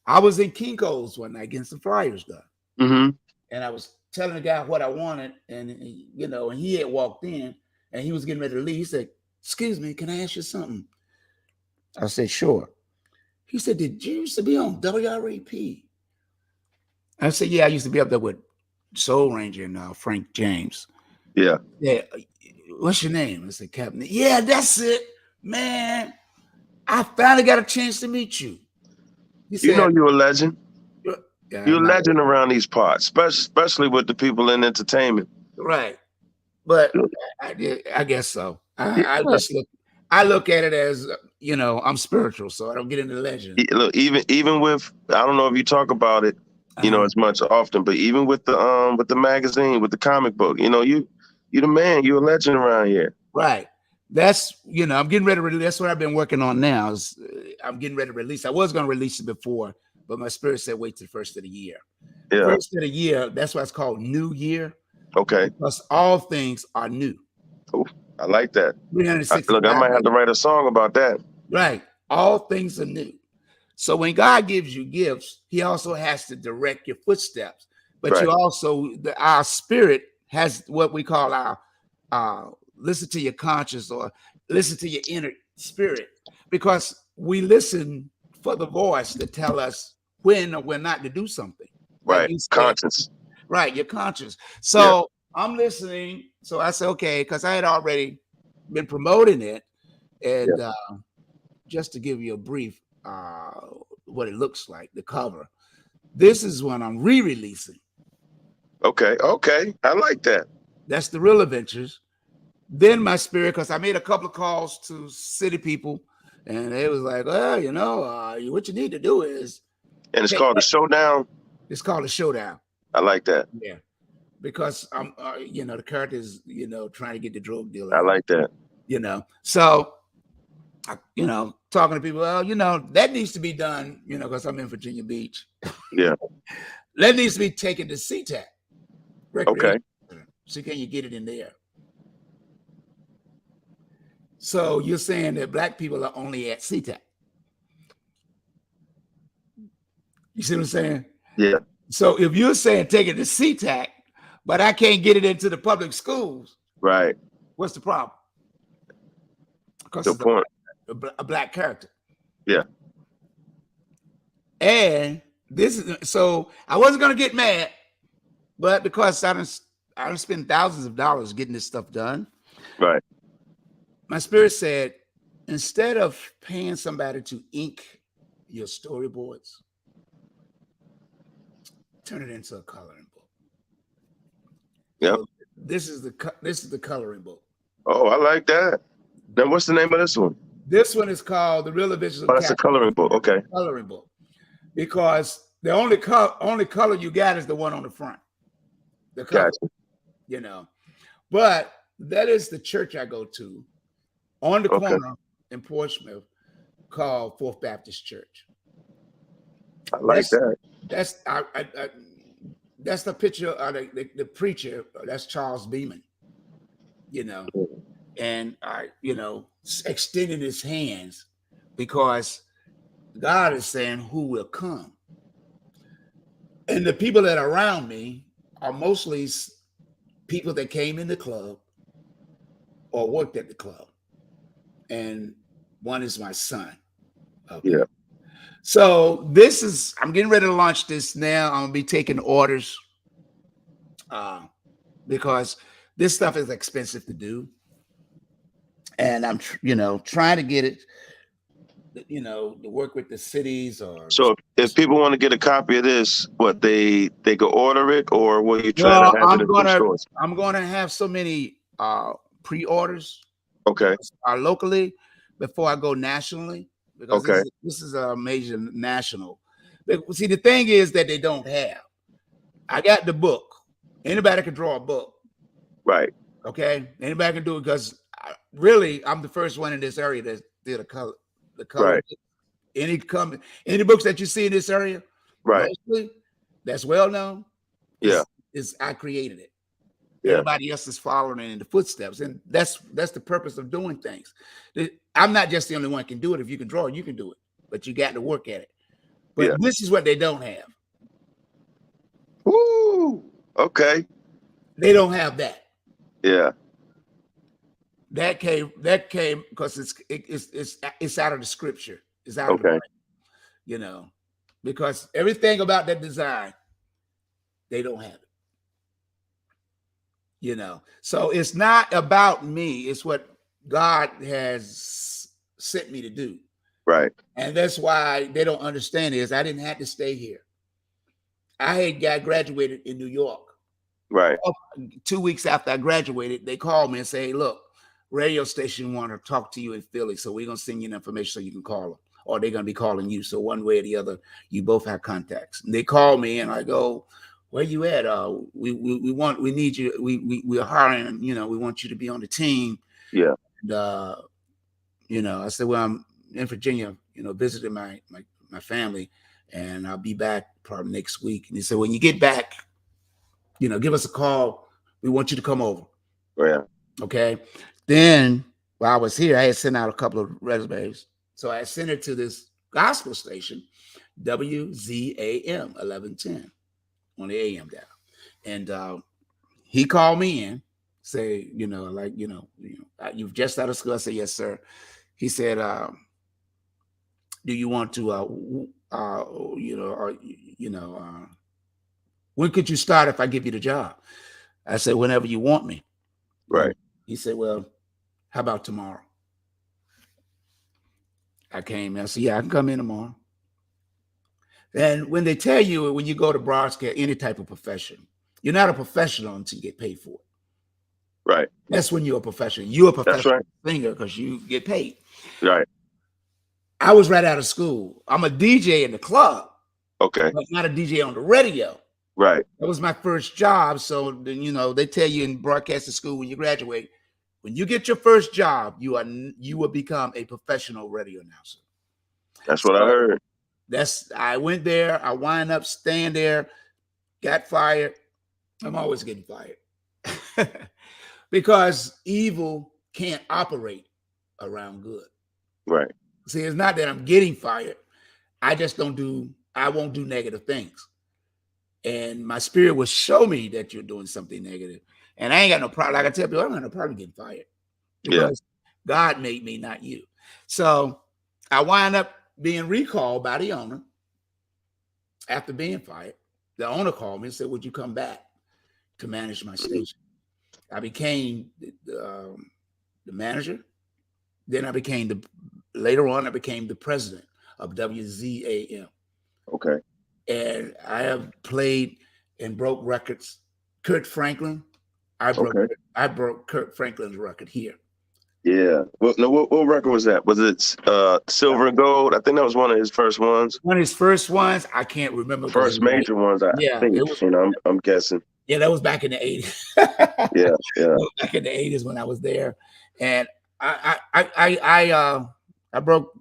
I was in Kinko's one night getting some flyers done. Mm-hmm. And I was telling the guy what I wanted. And, and he had walked in and he was getting ready to leave. He said, "Excuse me, can I ask you something?" I said, "Sure." He said, "Did you used to be on WRAP?" I said, "Yeah, I used to be up there with Soul Ranger and Frank James." Yeah. "Yeah, what's your name?" I said, "Captain." "Yeah, that's it, man. I finally got a chance to meet you." He said, You're a legend. "Yeah, You're I'm a not legend around these parts, especially with the people in entertainment. right." But I guess so. I Yeah. just I look at it as I'm spiritual, so I don't get into legend. Look, even with, I don't know if you talk about it, as much often, but even with the magazine, with the comic book, you the man, you're a legend around here. Right. That's I'm getting ready to release. That's what I've been working on now. I'm getting ready to release. I was going to release it before, but my spirit said wait till the first of the year. Yeah. First of the year. That's why it's called New Year. Okay. Because all things are new. Oh, I like that. Look, I 365 might have days. to write a song about that. Right. All things are new. So when God gives you gifts, he also has to direct your footsteps. But Right. you also, our spirit has what we call our listen to your conscience, or listen to your inner spirit, because we listen for the voice to tell us when or when not to do something. Like Right. you said, Conscience. right, your conscience. Yeah. So I'm listening. So I said, okay, because I had already been promoting it. Yeah. And just to give you a brief what it looks like, the cover. This is when I'm re-releasing. Okay. Okay. I like that. That's the real adventures. Then my spirit, because I made a couple of calls to city people, and they was like, "Well, what you need to do is And it's take called the that." Showdown. It's called a showdown. I like that. Yeah, because I'm, the character is, trying to get the drug dealer I out. like that. So talking to people, well, that needs to be done, because I'm in Virginia Beach. Yeah. That needs to be taken to CTAC, Okay. recreation center. So can you get it in there? So you're saying that black people are only at CTAC. You see what I'm saying? Yeah. So if you're saying take it to CTAC, but I can't get it into the public schools, Right. what's the problem? Because Good it's point. a black character. Yeah. And this is, so I wasn't going to get mad, but because I don't spend thousands of dollars getting this stuff done, Right. my spirit said, instead of paying somebody to ink your storyboards, turn it into a coloring book. Yep. So this is the coloring book. Oh, I like that. Now, what's the name of this one? This one is called The Real Adventures Oh, of that's a Captain coloring book. Okay. Coloring Book, because the only color you got is the one on the front, the cover, Gotcha. But that is the church I go to on the Okay. corner in Portsmouth, called Fourth Baptist Church. I like that. That's that's the picture of the preacher. That's Charles Beeman, and extending his hands, because God is saying who will come. And the people that are around me are mostly people that came in the club or worked at the club. And one is my son. Okay. Yeah. So I'm getting ready to launch this now. I'm gonna be taking orders because this stuff is expensive to do. And I'm, trying to get it, to work with the cities or. So if people want to get a copy of this, what they could order it, or will you try to Well, have it in some stores? I'm gonna have so many pre-orders Okay. locally before I go nationally, because Okay. this is a major national. But see, the thing is that they don't have. I got the book. Anybody can draw a book. Right. Okay, anybody can do it, because I'm the first one in this area that did the color. Right. Any books that you see in this area, Right. mostly that's well known. Yeah. Is I created it. Yeah. Everybody else is following in the footsteps, and that's the purpose of doing things. I'm not just the only one can do it. If you can draw, you can do it, but you got to work at it. But Yeah. this is what they don't have. Woo. Okay. They don't have that. Yeah. That came because it's out of the scripture. It's out of the Okay. Bible, because everything about that design, they don't have it. So it's not about me. It's what God has sent me to do. Right. And that's why they don't understand is I didn't have to stay here. I had graduated in New York. Right. 2 weeks after I graduated, they called me and say, hey, look, radio station want to talk to you in Philly, so we're going to send you the information so you can call them, or they're going to be calling you. So one way or the other, you both have contacts. And they call me and I go, where you at? We need you. We're hiring, we want you to be on the team. Yeah. And, I said, well, I'm in Virginia, visiting my family, and I'll be back probably next week. And he said, when you get back, give us a call. We want you to come over. Yeah. Okay. Then while I was here, I had sent out a couple of resumes. So I sent it to this gospel station, WZAM 1110 on the AM dial. And he called me in, say, you've just out of school. I said, yes, sir. He said, do you want to, when could you start if I give you the job? I said, whenever you want me. Right. And he said, well, how about tomorrow? I came and I said, yeah, I can come in tomorrow. And when they tell you, when you go to broadcast, any type of profession, you're not a professional until you get paid for it. Right. That's when you're a professional. You're a That's professional right. singer because you get paid. Right. I was right out of school. I'm a DJ in the club, Okay. but not a DJ on the radio. Right. That was my first job. So, they tell you in broadcasting school when you graduate, when you get your first job, you will become a professional radio announcer. That's what I So heard. I went there. I wind up staying there, got fired. I'm always getting fired because evil can't operate around good. Right. See, it's not that I'm getting fired. I won't do negative things. And my spirit will show me that you're doing something negative. And I ain't got no problem. Like I tell people, I don't have no problem getting fired because God made me, not you. So I wind up being recalled by the owner after being fired. The owner called me and said, would you come back to manage my station? I became the manager. Then later on, I became the president of WZAM. Okay. And I have played and broke records. Kurt Franklin, I broke Kurt Franklin's record here. Yeah. Well, no, what record was that? Was it Silver and Gold? I think that was one of his first ones. One of his first ones, I can't remember. First major ones, I think. It was. I'm guessing. Yeah, that was back in the 80s. Yeah. Back in the 80s when I was there, and I broke.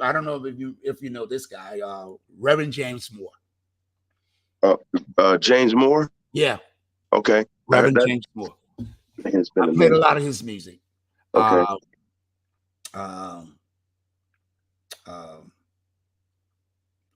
I don't know if you know this guy, Reverend James Moore. James Moore. Yeah. Okay. Reverend James Moore. I played a lot of his music. Okay. A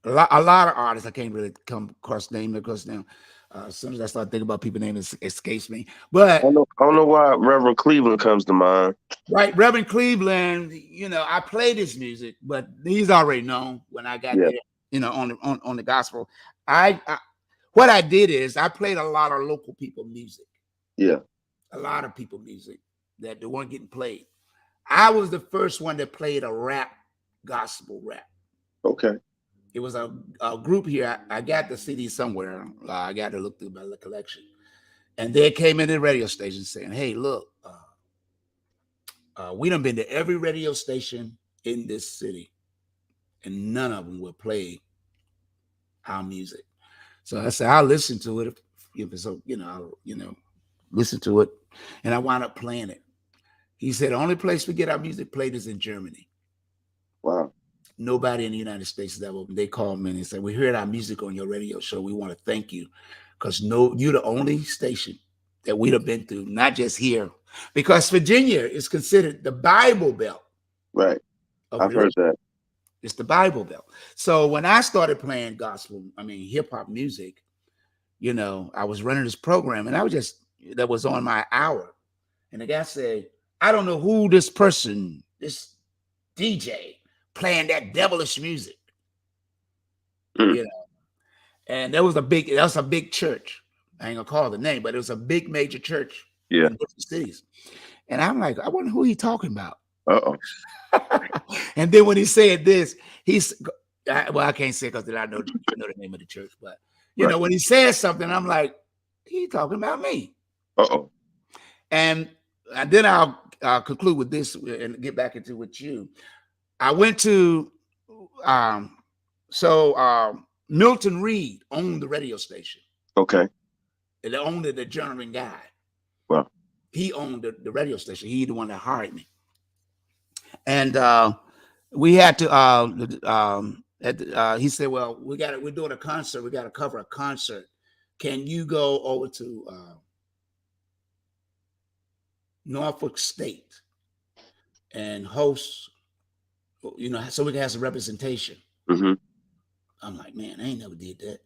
lot of artists I can't really come across name because now as soon as I start thinking about people's names, it escapes me. But I don't know why Reverend Cleveland comes to mind. Right, Reverend Cleveland. I played his music, but he's already known when I got there. On the gospel, what I did is I played a lot of local people music. Yeah, a lot of people music that they weren't getting played. I was the first one that played a gospel rap. Okay. It was a group here. I got the CD somewhere. I got to look through my collection. And they came in the radio station saying, hey, look, we done been to every radio station in this city, and none of them will play our music. So I said, I'll listen to it. I'll listen to it. And I wound up playing it. He said, the only place we get our music played is in Germany. Wow. Nobody in the United States is ever. They called me and they said, we heard our music on your radio show. We want to thank you because you're the only station that we'd have been through, not just here, because Virginia is considered the Bible Belt. Right. I've heard that. It's the Bible Belt. So when I started playing hip hop music, I was running this program and that was on my hour. And the guy said, I don't know who this DJ playing that devilish music, and that was a big church. I ain't gonna call the name, but it was a big major church in different cities. And I'm like, I wonder who he talking about. And then when he said this, I can't say because I know the name of the church, but when he said something, I'm like, he talking about me. And then I'll conclude with this and get back into with you. I went to Milton Reed owned the radio station. Okay. And they owned the German guy. Well, he owned the radio station. He the one that hired me. And we had to he said, well, we're doing a concert. We got to cover a concert. Can you go over to Norfolk State and host, so we can have some representation. Mm-hmm. I'm like, man, I ain't never did that.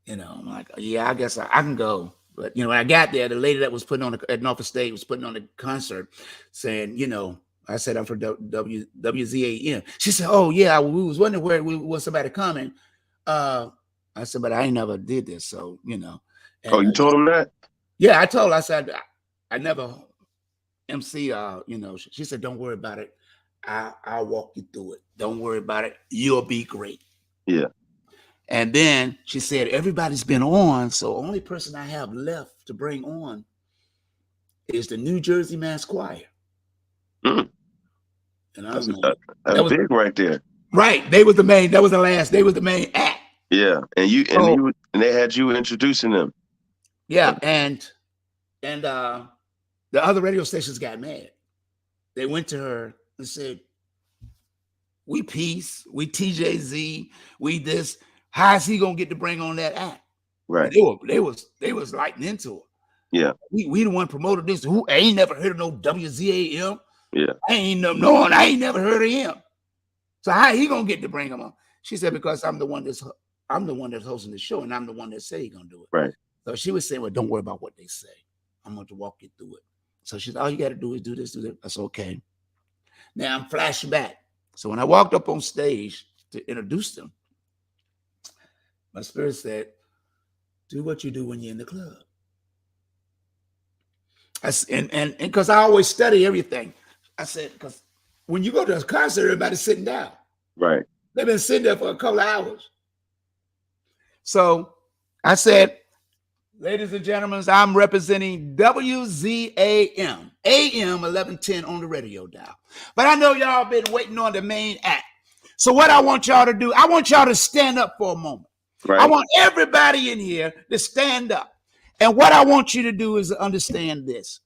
I'm like, yeah, I guess I can go. But when I got there, the lady that was putting on at Norfolk State was putting on the concert, saying, I said I'm from WZAM. She said, oh yeah, we was wondering where was somebody coming. I said, but I ain't never did this, so Oh, And you told him that? yeah, I told her. I said I never MC. She said, don't worry about it. I'll walk you through it. Don't worry about it. You'll be great. Yeah. And then she said, everybody's been on, so the only person I have left to bring on is the New Jersey Mass Choir. Mm. And I'm like, that's big right there. Right. They was the main, that was the last, they was the main act. Yeah. And they had you introducing them. Yeah. And the other radio stations got mad. They went to her and said, we Peace, we TJZ, we this. How is he gonna get to bring on that act? Right. And they was lighting into her. Yeah. We the one promoted this. Who I ain't never heard of no WZAM. Yeah. I ain't never heard of him. So how he gonna get to bring him on? She said, because I'm the one that's hosting the show, and I'm the one that said he's gonna do it. Right. So she was saying, well, don't worry about what they say. I'm going to walk you through it. So she said, all you got to do is do this, do that. That's okay. Now I'm flashing back. So when I walked up on stage to introduce them, my spirit said, do what you do when you're in the club. And because I always study everything. I said, because when you go to a concert, everybody's sitting down. Right. They've been sitting there for a couple of hours. So I said, ladies and gentlemen, I'm representing WZAM, AM 1110 on the radio dial. But I know y'all been waiting on the main act. So what I want y'all to do, I want y'all to stand up for a moment. Right. I want everybody in here to stand up. And what I want you to do is understand this,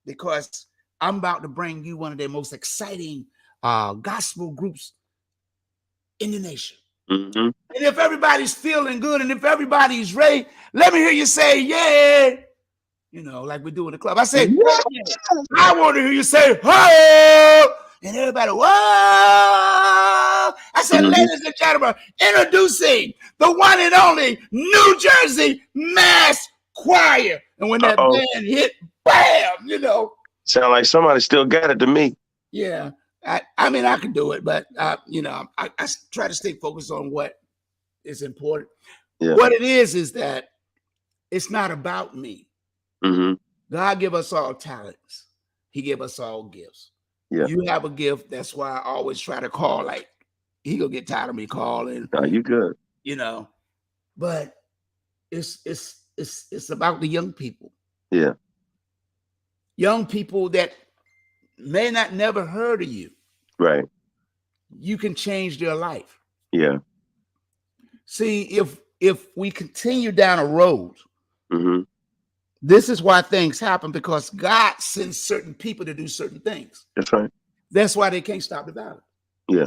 because I'm about to bring you one of the most exciting gospel groups in the nation. Mm-hmm. And if everybody's feeling good and if everybody's ready, let me hear you say, yeah. Like we do in the club. I said, yeah. I want to hear you say, oh, and everybody, whoa. I said, ladies and gentlemen, introducing the one and only New Jersey Mass Choir. And when that band hit, bam, Sound like somebody still got it to me. Yeah. I mean, I can do it, but, I try to stay focused on what is important. Yeah. What it is that it's not about me. Mm-hmm. God give us all talents. He give us all gifts. Yeah. You have a gift. That's why I always try to call. Like, he gonna get tired of me calling. No, you good. But it's about the young people. Yeah. Young people that may not never heard of you. Right. You can change their life. Yeah. See, if we continue down a road, mm-hmm. This is why things happen, because God sends certain people to do certain things. That's right. That's why they can't stop the battle. Yeah.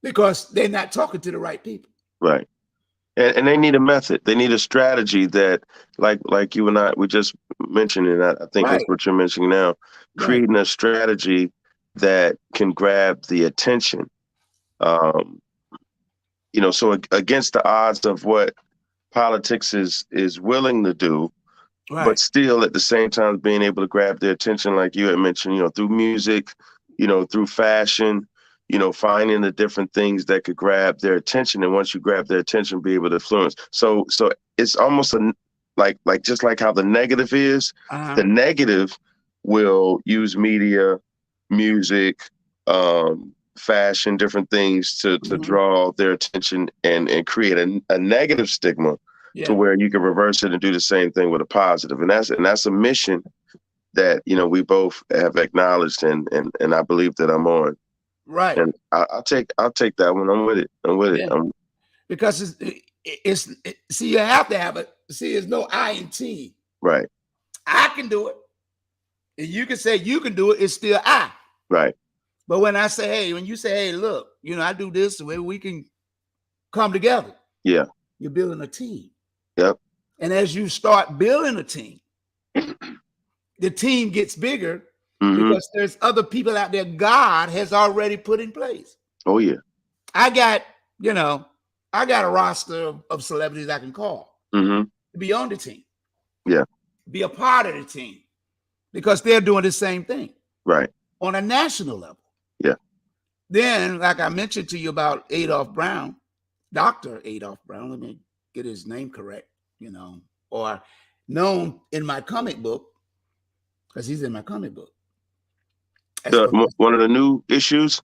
Because they're not talking to the right people. Right. And they need a method. They need a strategy that, like you and I, we just mentioned, and I think that's what you're mentioning now, creating a strategy that can grab the attention. So against the odds of what politics is willing to do, but still at the same time being able to grab their attention, like you had mentioned, through music, through fashion, finding the different things that could grab their attention. And once you grab their attention, be able to influence. So it's almost like just like how the negative is, the negative will use media, music, fashion, different things to draw their attention and create a negative stigma. Yeah. To where you can reverse it and do the same thing with a positive. And that's a mission that, we both have acknowledged and I believe that I'm on. Right. And I'll take that one. I'm with it. Yeah. Because it's see, you have to have it. See, there's no I in team. Right. I can do it. And you can say you can do it, it's still I. Right. But when you say, hey, look, I do this, the way we can come together. Yeah. You're building a team. Yep. And as you start building a team, the team gets bigger Mm-hmm. because there's other people out there God has already put in place. Oh yeah. I got, you know, I got a roster of celebrities I can call Mm-hmm. to be on the team, Yeah. be a part of the team, because they're doing the same thing Right. on a national level. Yeah. Then, like I mentioned to you about Adolph Brown, Dr. Adolph Brown, let me get his name correct, or known in my comic book, because he's in my comic book as One of Professor. the new issues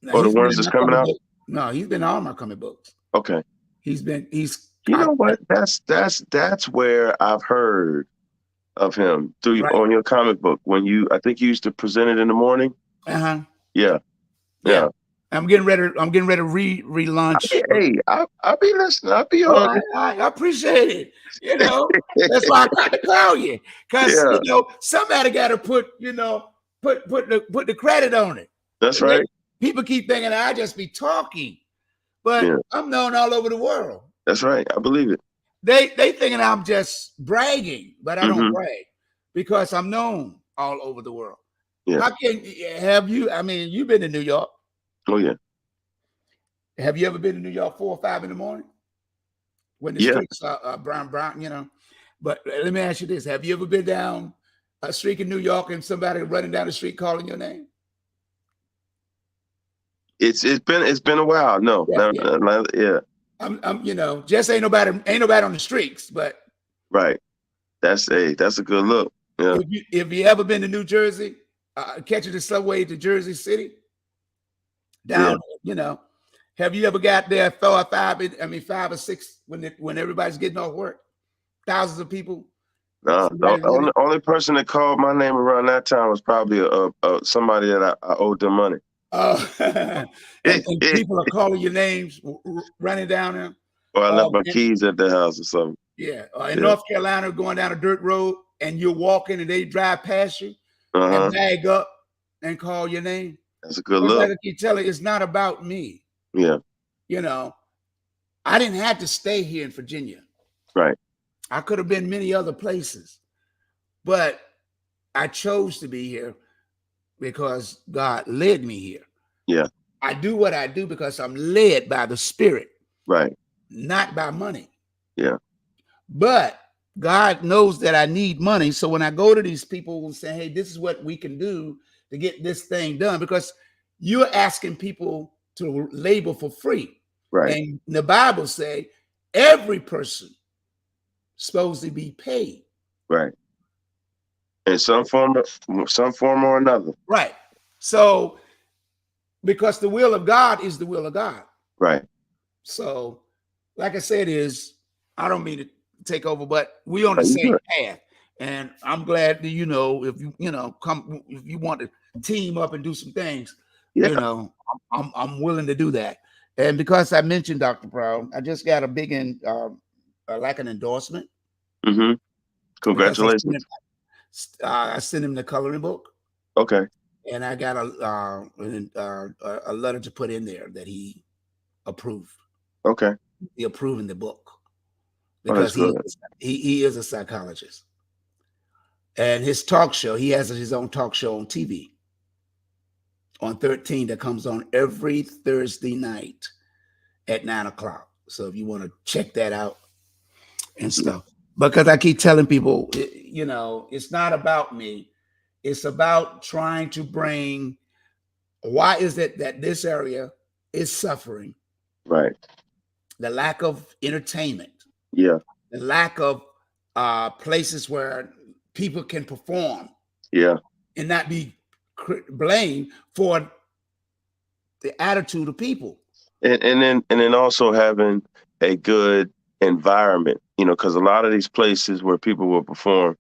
Now or the he's been ones in that's my coming comic out. book. No, he's been in all my comic books. Okay. He's You know what? That's where I've heard of him through right. on your comic book when I think you used to present it in the morning. Uh-huh. Yeah. Yeah. Yeah. I'm getting ready to relaunch. I'll be listening. I'll be Oh, on it. I appreciate it. That's why I got to call you, because Yeah. somebody got to put the credit on it. That's And right. people keep thinking I just be talking, but Yeah. I'm known all over the world. That's right. I believe it. They thinking I'm just bragging, but I don't Mm-hmm. brag because I'm known all over the world. Yeah. How can have you? I mean, you've been to New York. Oh yeah. Have you ever been to New York 4 or 5 in the morning when the Yeah. streets are brown? But let me ask you this: have you ever been down a street in New York and somebody running down the street calling your name? It's been a while. No. Yeah, No, yeah. no, no, yeah. Just ain't nobody on the streets. But Right. That's a good look. Yeah. if you ever been to New Jersey, catching the subway to Jersey City, Yeah. down, have you ever got there 4 or 5? I mean, 5 or 6 when everybody's getting off work, thousands of people. No. The Somebody's getting, only person that called my name around that time was probably somebody that I owed them money. and people are calling your names, running down there. Or I left my And, keys at the house or something. yeah, in Yeah. North Carolina, going down a dirt road, and you're walking, and they drive past you and Uh-huh. bag up and call your name. That's a good Because like look. I keep telling you, it's not about me. Yeah. You know, I didn't have to stay here in Virginia. Right. I could have been many other places, but I chose to be here because God led me here. Yeah. I do what I do because I'm led by the Spirit, Right. not by money. Yeah. But God knows that I need money. So when I go to these people and say, hey, this is what we can do to get this thing done, because you're asking people to labor for free. Right. And the Bible say every person supposed to be paid. Right. In some form or another. Right. So because the will of God is the will of God. Right. So, like I said, I don't mean to take over, but we on the Right. You same good. path. And I'm glad that if you want to team up and do some things, Yeah. I'm willing to do that. And because I mentioned Dr. Brown, I just got a big like an endorsement Mm-hmm. because Congratulations. I sent him the coloring book, Okay. and I got a letter to put in there that he approved. Okay. He approving the book Oh, that's because good. he is a psychologist, and his talk show, he has his own talk show on TV on 13 that comes on every Thursday night at 9 o'clock. So if you want to check that out and stuff, because I keep telling people, it's not about me. It's about trying to bring. Why is it that this area is suffering? Right. The lack of entertainment, Yeah. the lack of places where people can perform Yeah. and not be blamed for the attitude of people. And then also having a good environment, because a lot of these places where people will perform,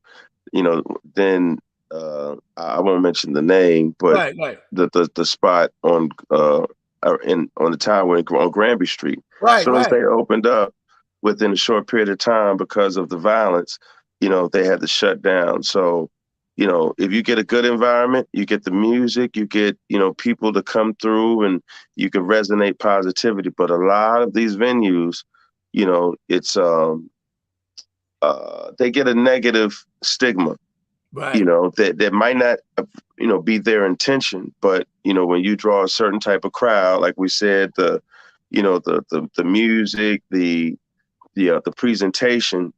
then I won't mention the name, but Right, right, the spot on on the tower on Granby Street. As right, soon as right, they opened up, within a short period of time, because of the violence, they had to shut down. So, if you get a good environment, you get the music, you get, people to come through and you can resonate positivity. But a lot of these venues, it's they get a negative stigma. Right. that might not, be their intention, but when you draw a certain type of crowd, like we said, the music, the presentation,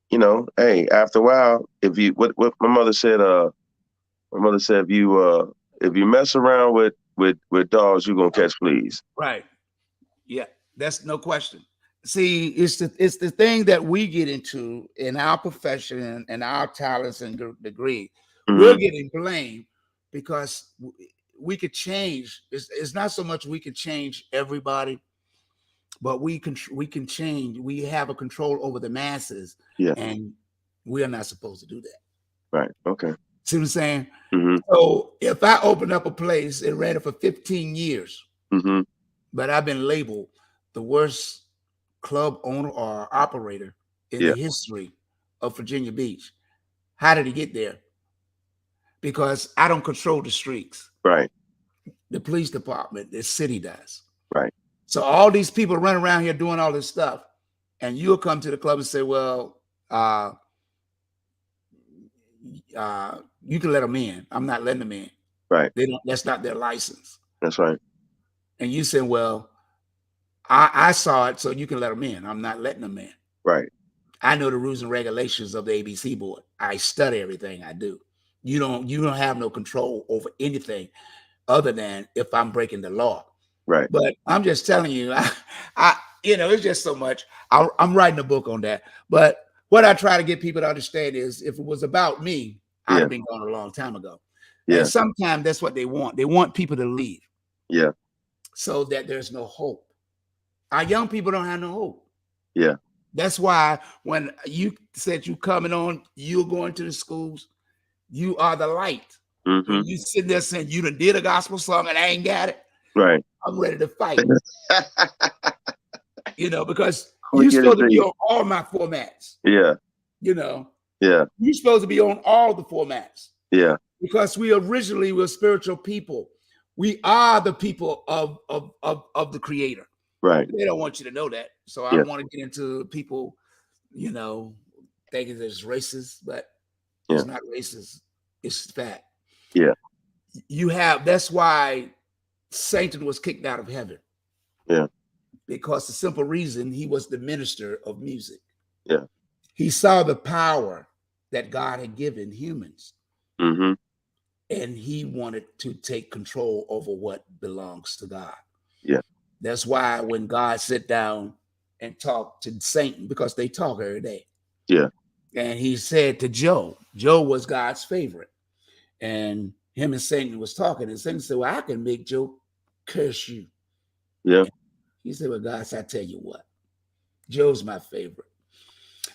hey, after a while, if you what my mother said, if you mess around with dogs, you're gonna catch fleas. Right. Yeah. That's no question. See, it's the thing that we get into in our profession and our talents and degree. We're Hmm. getting blamed because we could change. It's not so much we can change everybody, but we can change. We have a control over the masses, Yeah. and we are not supposed to do that. Right. Okay. See what I'm saying? Hmm. So if I open up a place and ran it for 15 years, Hmm. but I've been labeled the worst club owner or operator in the Yeah. history of Virginia Beach. How did he get there? Because I don't control the streets. Right. The police department, the city does. Right. So all these people run around here doing all this stuff, and you'll come to the club and say, "Well, you can let them in. I'm not letting them in. Right. They don't. That's not their license." That's right. And you say, "Well, I saw it, so you can let them in. I'm not letting them in. Right. I know the rules and regulations of the ABC board. I study everything I do. You don't have no control over anything other than if I'm breaking the law. Right. But I'm just telling you, it's just so much. I'm writing a book on that. But what I try to get people to understand is, if it was about me, I'd Yeah. have been gone a long time ago. And Yeah. sometimes that's what they want. They want people to leave Yeah. so that there's no hope. Our young people don't have no hope. Yeah. That's why when you said you coming on, you're going to the schools, you are the light. Hmm. When you sitting there saying you done did a gospel song and I ain't got it, Right. I'm ready to fight. Because We you're get it supposed to be deep. on all my formats. Yeah. You know, Yeah. you're supposed to be on all the formats Yeah. because we originally were spiritual people. We are the people of the Creator. Right. They don't want you to know that. So I Yeah. don't want to get into people, you know, thinking it's racist, but Yeah. it's not racist. It's fact. Yeah. That's why Satan was kicked out of heaven, Yeah. because the simple reason he was the minister of music. Yeah. He saw the power that God had given humans, Hmm. and he wanted to take control over what belongs to God. Yeah. That's why when God sit down and talked to Satan, because they talk every day, Yeah. and he said to Joe was God's favorite, and him and Satan was talking, and Satan said, "Well, I can make Joe curse you." Yeah. And he said, "Well, God said, I tell you what, Joe's my favorite.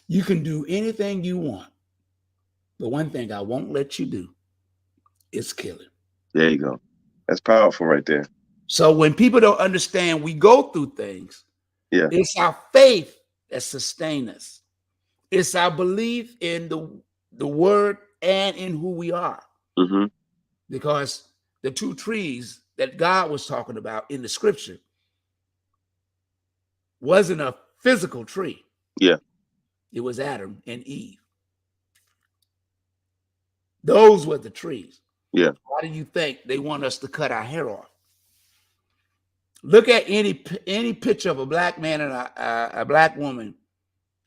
You can do anything you want, but one thing I won't let you do is kill him." There you go. That's powerful right there. So when people don't understand, we go through things. Yeah. It's our faith that sustains us. It's our belief in the word and in who we are. Hmm. Because the two trees that God was talking about in the scripture wasn't a physical tree. Yeah. It was Adam and Eve. Those were the trees. Yeah. Why do you think they want us to cut our hair off? Look at any picture of a black man and a black woman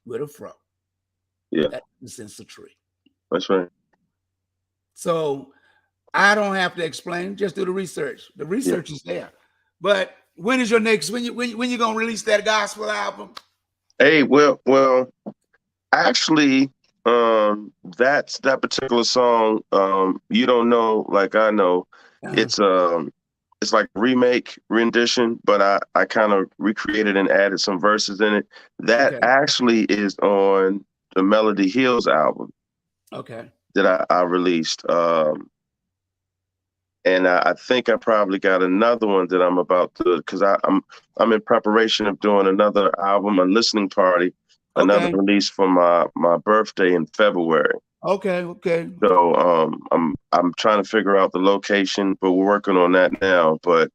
with a fro. Yeah. That represents a tree. That's right. So I don't have to explain. Just do the research. The Yeah. research is there. But when is your next? When you gonna release that gospel album? Hey, well, actually, that particular song, you don't know, like I know, Uh-huh. it's like remake rendition, but I kind of recreated and added some verses in it. That Okay. actually is on the Melody Hills album Okay. that I released. And I think I probably got another one that I'm about to, because I'm in preparation of doing another album, a listening party, another Okay. release for my birthday in February. Okay. Okay. So I'm trying to figure out the location, but we're working on that now. But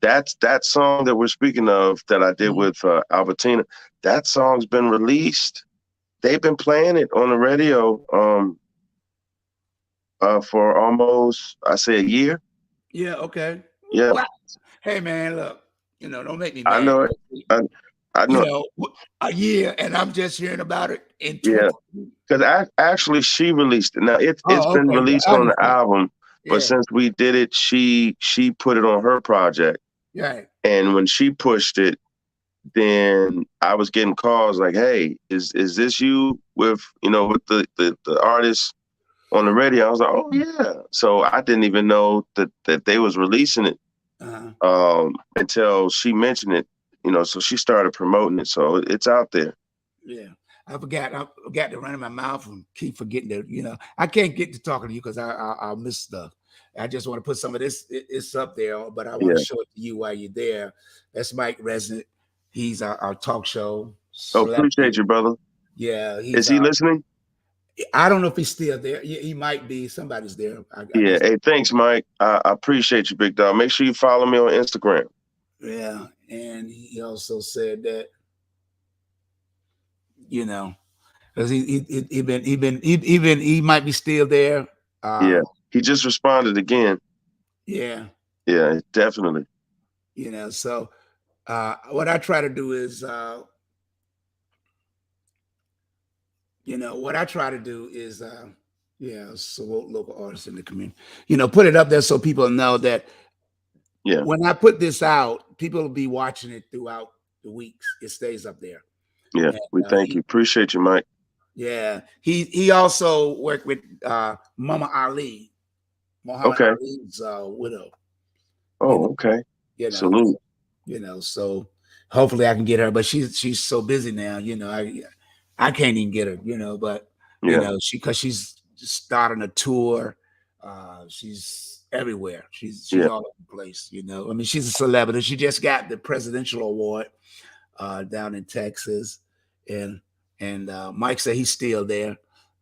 that's that song that we're speaking of that I did Mhm. with Albertina. That song's been released. They've been playing it on the radio. For almost, I say, a year. Yeah, okay. Yeah, Wow. Hey man, look, don't make me I mad. know it. I, I You know. know, a year, and I'm just hearing about it in Yeah, 20. because actually she released it. Now it's Oh, been okay, yeah, released I on the understand. album, but Yeah, since we did it, she put it on her project. right. And when she pushed it, then I was getting calls like, "Hey, is this you with with the artist on the radio?" I was like, "Oh yeah." So I didn't even know that they was releasing it Uh-huh. until she mentioned it. So she started promoting it. So it's out there. Yeah. I forgot to run in my mouth and keep forgetting to, I can't get to talking to you because I'll miss stuff. I just want to put some of this, it's up there, but I want to Yeah. show it to you while you're there. That's Mike Resnick. He's our talk show Oh, celebrity. appreciate you, brother. Yeah, Is he's he listening? I don't know if he's still there. He might be. Somebody's there. I Yeah. just Hey, thanks, Mike. I appreciate you, big dog. Make sure you follow me on Instagram. yeah. And he also said that, you know, because he might be still there. Yeah. He just responded again. Yeah, Yeah, definitely. so what I try to do is what I try to do is yeah, support local artists in the community. Put it up there so people know that Yeah. when I put this out, people will be watching it throughout the weeks. It stays up there. Yeah. And We thank you. Appreciate you, Mike. yeah, he also worked with Mama Ali, Muhammad Okay. Ali's widow. You Oh, know, okay. you know, Salute. so hopefully I can get her, but she's so busy now. I can't even get her. But Yeah. she because she's starting a tour. She's everywhere. She's Yeah. all over the place. I mean, she's a celebrity. She just got the presidential award down in Texas, and Mike said he's still there.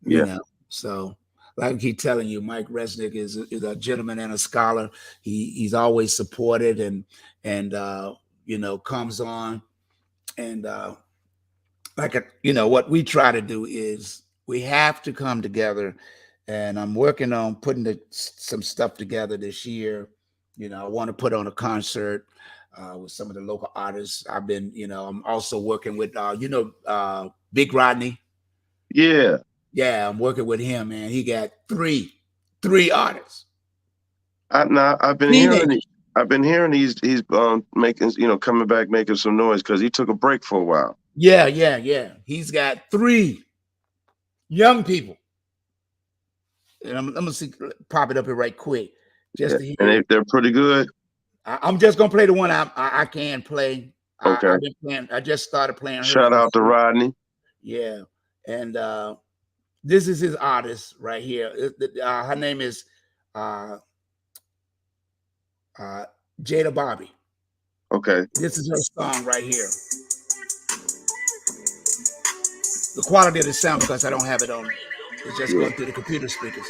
You Yeah. know, so like I keep telling you, Mike Resnick is a gentleman and a scholar. He's always supported and comes on and what we try to do is we have to come together, and I'm working on putting some stuff together this year. I want to put on a concert with some of the local artists. I'm also working with Big Rodney. Yeah. Yeah, I'm working with him, man. He got three artists, Now I've been hearing teenagers. he's making coming back making some noise because he took a break for a while. Yeah. He's got three young people, and I'm gonna see pop it up here right quick just Yeah. to And hear. they're pretty good. I'm just gonna play the one I can play. Okay. I've been playing. I just started playing her Shout on the out to street. Rodney. Yeah, and this is his artist right here. Her name is uh, uh, Jada Bobby. Okay. This is her song right here. The quality of the sound because I don't have it on. It's just Yeah. going through the computer speakers.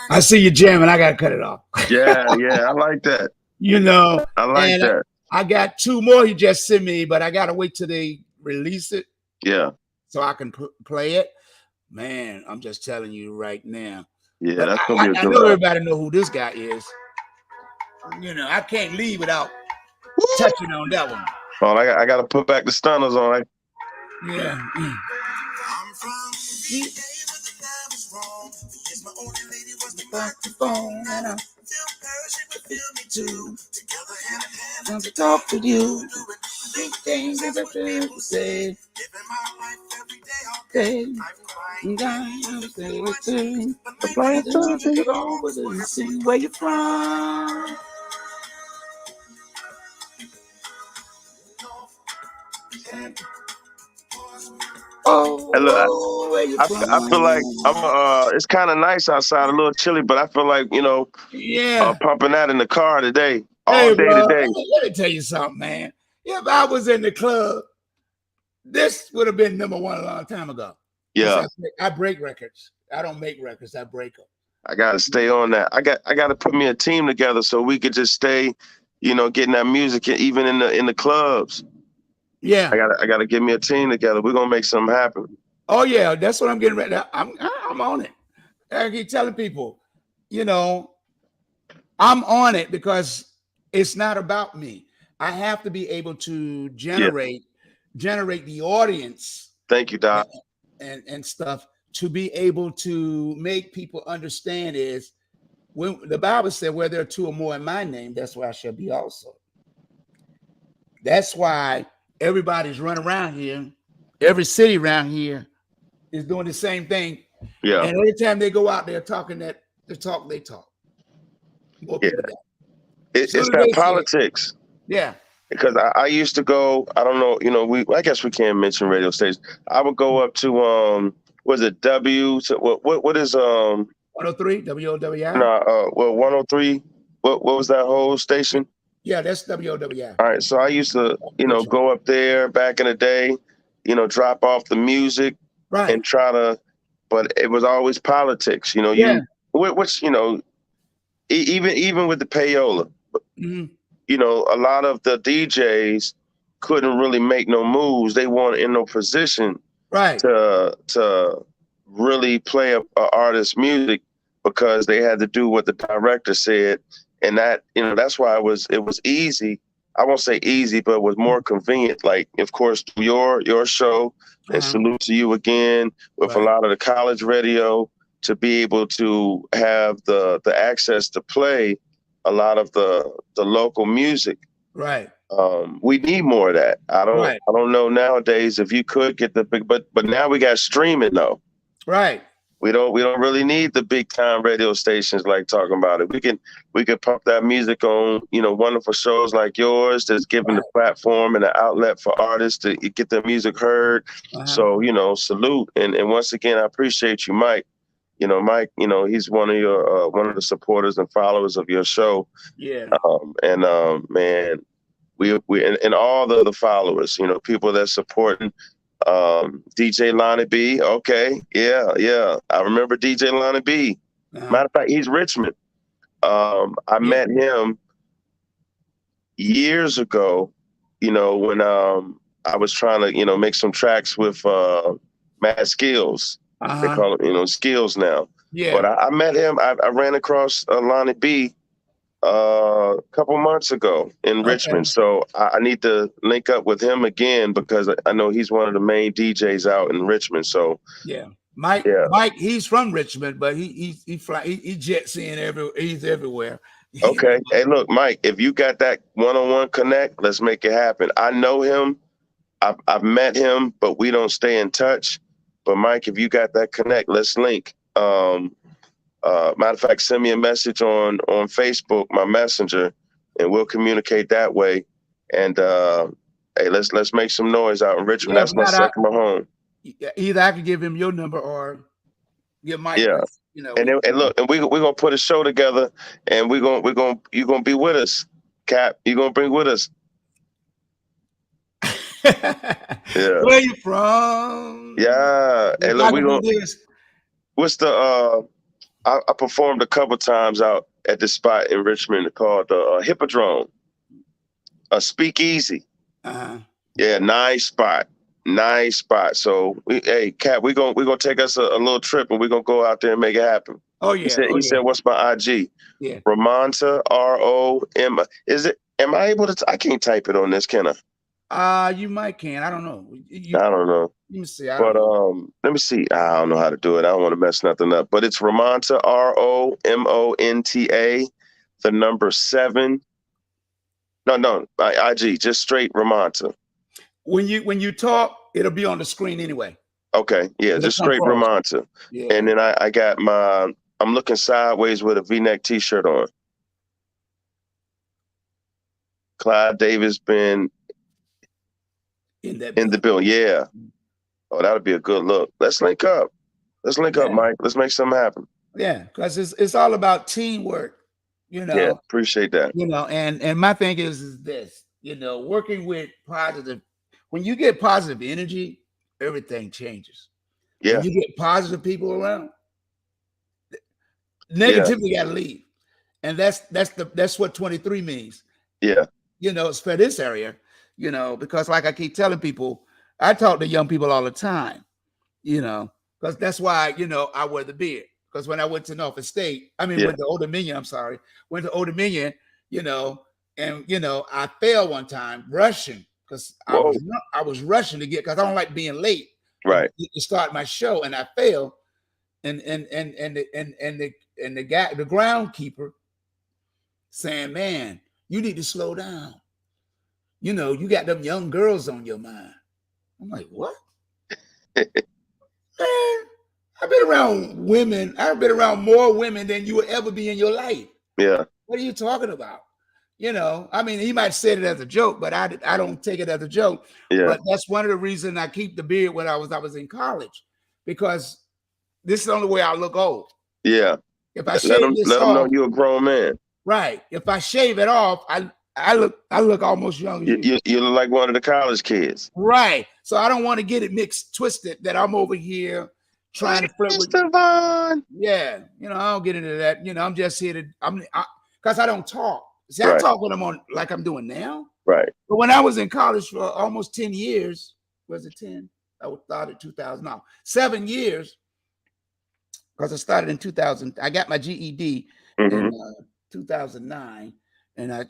I see you jamming. I gotta cut it off. Yeah. Yeah. I like that. you know, I like and that. I got two more he just sent me, but I gotta wait till they release it Yeah. so I can play it. Man, I'm just telling you right now. Yeah. But That's gonna be a I good know one. everybody know who this guy is. I can't leave without touching on that one. Oh, I got to put back the stunners on. Yeah. Want to talk to you. Big things that I feel to say. Hey, I'm dying to say it too. The playing something. See where you from. And look, Oh, where you I feel like from? it's kind of nice outside, a little chilly, but I feel like, Yeah. pumping that in the car today, all Hey, day bro, today. let me tell you something, man. If I was in the club, this would have been number one a long time ago. Because Yeah, I break records. I don't make records. I break them. I gotta stay on that. I gotta put me a team together so we could just stay, getting that music even in the clubs. Yeah. I gotta get me a team together. We're gonna make something happen. Oh yeah, that's what I'm getting ready. I'm on it. I keep telling people, you know, I'm on it because it's not about me. I have to be able to Yeah. generate the audience Thank you, and, Doc. and stuff to be able to make people understand is when the Bible said where there are two or more in my name, that's where I shall be also. That's why everybody's running around here. Every city around here is doing the same thing. Yeah. And every time they go out there talking that they talk. More Yeah. people die. As It's soon as that they say, politics. yeah, Because I used to go, I don't know, I guess we can't mention radio stations. I would go up to was it W? So what is 103 WOWI. no 103? What was that whole station? Yeah, that's WOWI. All right, so I used to, Richmond. go up there back in the day, drop off the music Right. and try to, but it was always politics, Yeah. which, even with the payola, Mhm. a lot of the DJs couldn't really make no moves. They weren't in no position Right. to really play a artist's music because they had to do what the director said, and that's why it was easy. I won't say easy, but it was more convenient. Like, of course, your show, and Uh-huh. salute to you again with a Right. lot of the college radio to be able to have the access to play a lot of the local music. Right. We need more of that. Right. I don't know nowadays if you could get the big, but now we got streaming though. Right. We don't really need the big time radio stations like talking about it. We can pump that music on, wonderful shows like yours that's giving the Right. platform and the outlet for artists to get their music heard. Uh-huh. So, salute. And once again, I appreciate you, Mike. Mike, he's one of the supporters and followers of your show. Yeah. And man, we and all the followers, people that supporting DJ Lonnie B. Okay, yeah, I remember DJ Lonnie B. Uh-huh. Matter of fact, he's Richmond. I Yeah. met him years ago, when I was trying to make some tracks with Mad Skills. They Uh-huh. call him Skills now. But Yeah. I met him. I ran across Lonnie B a couple months ago in Okay. Richmond. So I need to link up with him again because I know he's one of the main DJs out in Richmond. So Yeah. Mike, yeah, Mike, he's from Richmond, but he jets in he's everywhere. You okay. know. Hey, look, Mike, if you got that one-on-one connect, let's make it happen. I know him. I've met him, but we don't stay in touch. But Mike, if you got that connect, let's link. Matter of fact, send me a message on Facebook, my messenger, and we'll communicate that way. And hey, let's make some noise out in Richmond. Yeah, if That's my not, second home. either I could give him your number or give Mike Yeah. this. And look, and we're gonna put a show together, and we're gonna you're gonna be with us, Cap. You're gonna bring with us. Yeah. Where you from? Yeah. Hey, If look, I we could do gonna this. what's the I performed a couple times out at this spot in Richmond called the Hippodrome, a speakeasy. Uh-huh. Yeah, nice spot. Nice spot. So, hey, Cap, we're gonna take us a little trip, and we're gonna go out there and make it happen. Oh He yeah. said, Oh he yeah. said, what's my IG? Yeah. Romonta, ROM. Is it? Am I able to? I can't type it on this, can I? You might can. I don't know. I don't know. Let me see. I don't But know. let me see. I don't know how to do it. I don't want to mess nothing up. But it's Romonta, ROMONTA, the number 7, No, IG, just straight Romonta. When you talk, it'll be on the screen anyway. Okay, yeah, It'll just come straight across. Romonta. And Yeah. then I got I'm looking sideways with a V-neck T-shirt on. Clyde Davis been In that in the building. bill. Yeah. Oh, that'll be a good look. Let's link up. Let's link up, Yeah. Mike. Let's make something happen. Yeah. Because it's all about teamwork, you Yeah, know. appreciate that. And my thing is this, working with positive, when you get positive energy, everything changes. When Yeah, you get positive people around, yeah, negativity got to leave. And that's what 23 means. yeah. It's for this area, because like I keep telling people, I talk to young people all the time, because that's why, I wear the beard. Because when I went to Norfolk State, Yeah. went to Old Dominion, I'm sorry, went to Old Dominion, you know, and I failed one time rushing because Whoa. I was rushing to get, because I don't like being late Right. to start my show, and I failed, and the guy, the groundkeeper, saying, "Man, you need to slow down. You got them young girls on your mind." I'm like, "What?" Man, I've been around women. I've been around more women than you will ever be in your life. Yeah. What are you talking about? He might say it as a joke, but I don't take it as a joke. Yeah. But that's one of the reasons I keep the beard when I was in college, because this is the only way I look old. Yeah. If I Let shave them this let them know off, you're a grown man. right? If I shave it off, I look almost young as you. You look like one of the college kids. Right. So I don't want to get it mixed, twisted that I'm over here trying Hey, to flirt with. Mr. Vaughn. Yeah. I don't get into that. I'm just here to, because I don't talk. See, I Right. talk when I'm on, like I'm doing now. Right. But when I was in college for almost 10 years, was it 10? I started 2000. No, 7 years, because I started in 2000. I got my GED Mm-hmm. in 2009, and I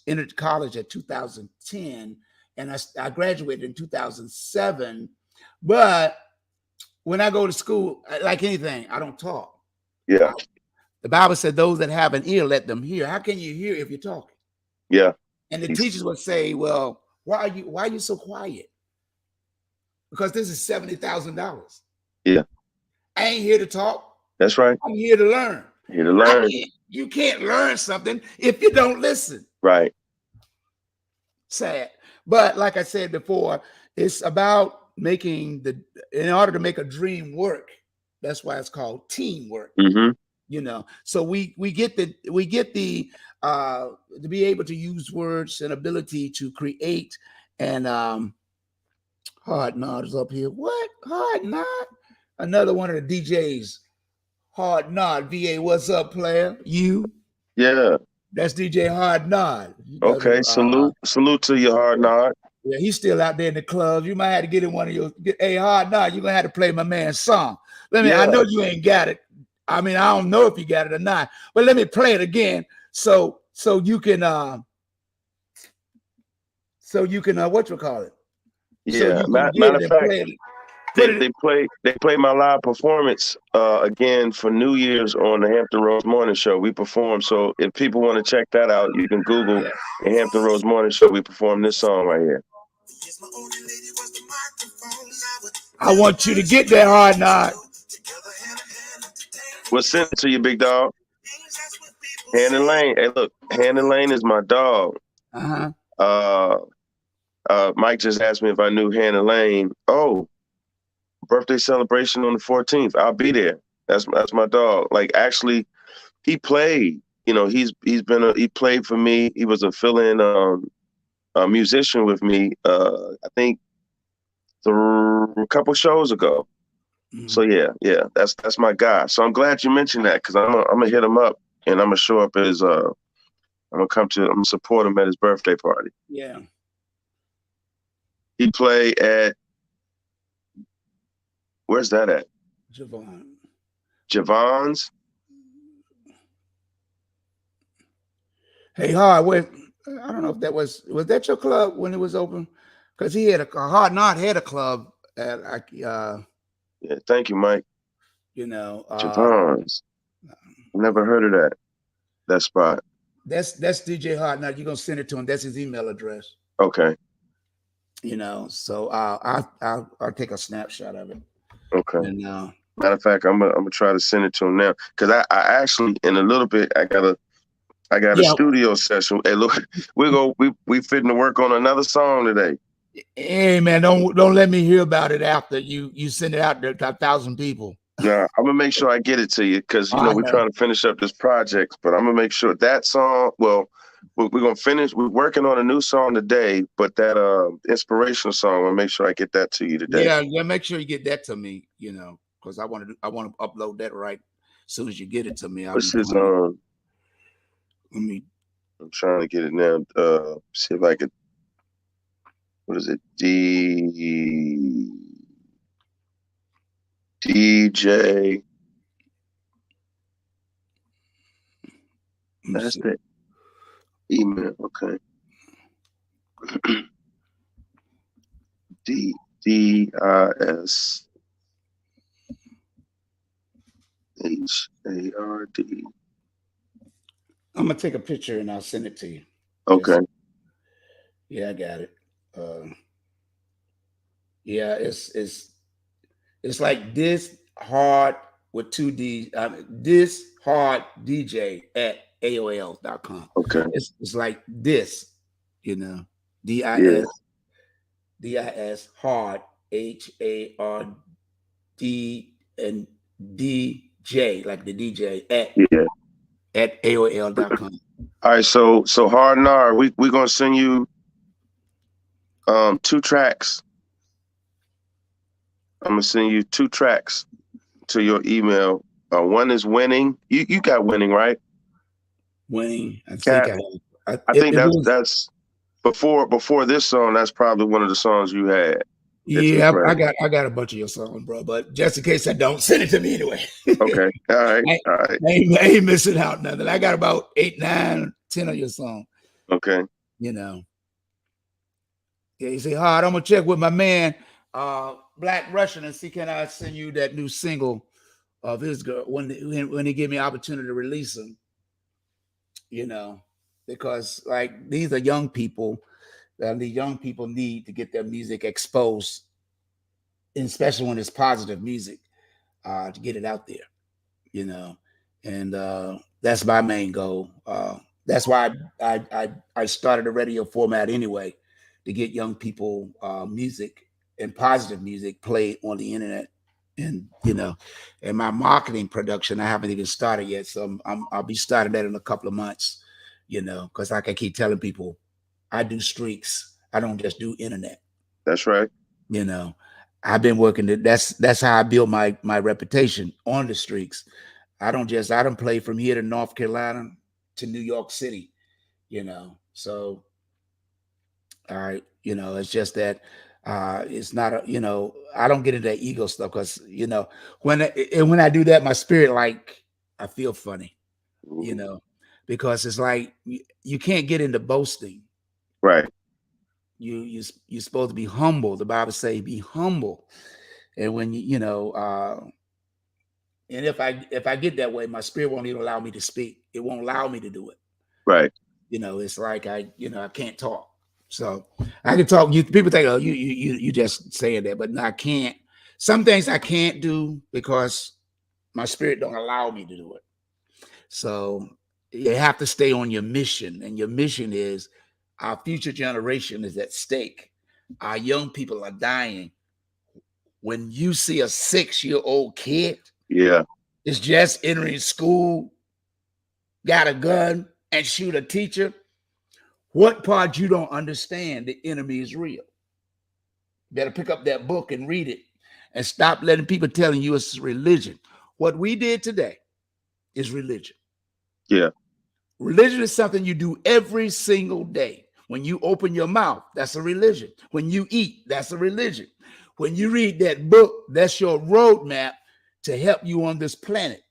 entered college at 2010, and I graduated in 2007. But when I go to school, like anything, I don't talk. Yeah. The Bible said, "Those that have an ear, let them hear." How can you hear if you're talking? Yeah. And the teachers would say, "Well, why are you so quiet?" Because this is $70,000. Yeah. I ain't here to talk. That's right. I'm here to learn. Here to learn. You can't learn something if you don't listen. Right. Sad. But like I said before, it's about in order to make a dream work. That's why it's called teamwork. Mm-hmm. So we get the to be able to use words and ability to create. And Hard Nod is up here. What? Hard Nod? Another one of the DJs. Hard Nod. VA, what's up, player? You? Yeah. That's DJ Hard Nod. Okay. Salute to you, Hard Nod. Yeah, he's still out there in the clubs. You might have to get in one of your. Hey, Hard Nod, you're gonna have to play my man's song. I Yeah. know you ain't got it. I don't know if you got it or not, but let me play it again so you can what you call it? So Yeah. you can get Matter it of and fact, play it. Put it. they play my live performance again for New Year's on the Hampton Roads Morning Show. We perform. So if people want to check that out, you can Google Yeah. the Hampton Roads Morning Show. We perform this song right here. I want you to get that, Hard Nod. We'll send it to you, big dog. Hannon Lane. Hey, look, Hannon Lane is my dog. Uh-huh. Mike just asked me if I knew Hannon Lane. Oh, birthday celebration on the 14th. I'll be there. That's my dog. Like, actually, he played. He played for me. He was a fill-in musician with me. I think a couple shows ago. Mm-hmm. So yeah, that's my guy. So I'm glad you mentioned that, because I'm gonna hit him up, and I'm gonna show up at his I'm gonna support him at his birthday party. Yeah. He played at, where's that at? Javon's. Hey, Hard, I don't know if was that your club when it was open? Because he had a Hard Nod had a club at Yeah, thank you, Mike. Javon's. Never heard of that spot. That's DJ Hard. Now you're gonna send it to him. That's his email address. Okay. So I'll take a snapshot of it. Okay. And Matter of fact, I'm gonna try to send it to him now because I actually in a little bit I got a yeah, studio session. Hey, look, we fitting to work on another song today. hey man, don't let me hear about it after you send it out to 1,000 people. Now I'm gonna make sure I get it to you because I we're know. trying to finish up this project, but I'm gonna make sure that song. Well, we're gonna finish. We're working on a new song today, but that inspirational song, I'm gonna make sure I get that to you today. Yeah. Make sure you get that to me. Because I want to upload that right as soon as you get it to me. I'll be What's his playing it. Let me. I'm trying to get it now. See if I could. What is it? DJ. Let me That's see. the email. Okay. DISHARD. I'm gonna take a picture and I'll send it to you. Okay. Yeah, I got it. Yeah, it's like this hard with two D. This hard DJ at AOL.com. Okay. It's like this, you know, Yeah. DIS DIS hard HARD and DJ like the DJ Yeah. at AOL.com. All right. So Hard and R, we gonna send you 2 tracks. I'm gonna send you 2 tracks to your email. One is Winning. You got Winning, right? Winning. I think Cat. I have. I think It was. that's before this song. That's probably one of the songs you had that you Yeah, played. I got a bunch of your songs, bro. But just in case I don't, send it to me anyway. Okay. All right. I, All right. I ain't missing out nothing. I got about 8, 9, 10 of your songs. Okay. You know. Yeah, you say, hard. I'm gonna check with my man, Black Russian, and see can I send you that new single of his girl when he give me opportunity to release them. Because like these are young people, and the young people need to get their music exposed, especially when it's positive music, to get it out there. you know, and that's my main goal. That's why I started a radio format anyway, to get young people music and positive music played on the internet, and and my marketing production I haven't even started yet, so I'll be starting that in a couple of months, because like I keep telling people, I do streaks. I don't just do internet. That's right. You know, I've been working. That's how I build my reputation on the streaks. I don't play from here to North Carolina to New York City, So it's just that it's not I don't get into that ego stuff because when I do that, my spirit like I feel funny, you Mhm. know, because it's like you can't get into boasting. Right. You're supposed to be humble. The Bible say be humble. And when and if I get that way, my spirit won't even allow me to speak. It won't allow me to do it. Right. It's like I can't talk. So I can talk. People think, oh, you just saying that, but no, I can't. Some things I can't do because my spirit don't allow me to do it. So you have to stay on your mission, and your mission is our future generation is at stake. Our young people are dying. When you see a 6-year-old kid Yeah. is just entering school, got a gun, and shoot a teacher, what part you don't understand? The enemy is real. You better pick up that book and read it and stop letting people telling you it's religion. What we did today is religion. Yeah. Religion is something you do every single day. When you open your mouth, that's a religion. When you eat, that's a religion. When you read that book, that's your roadmap to help you on this planet,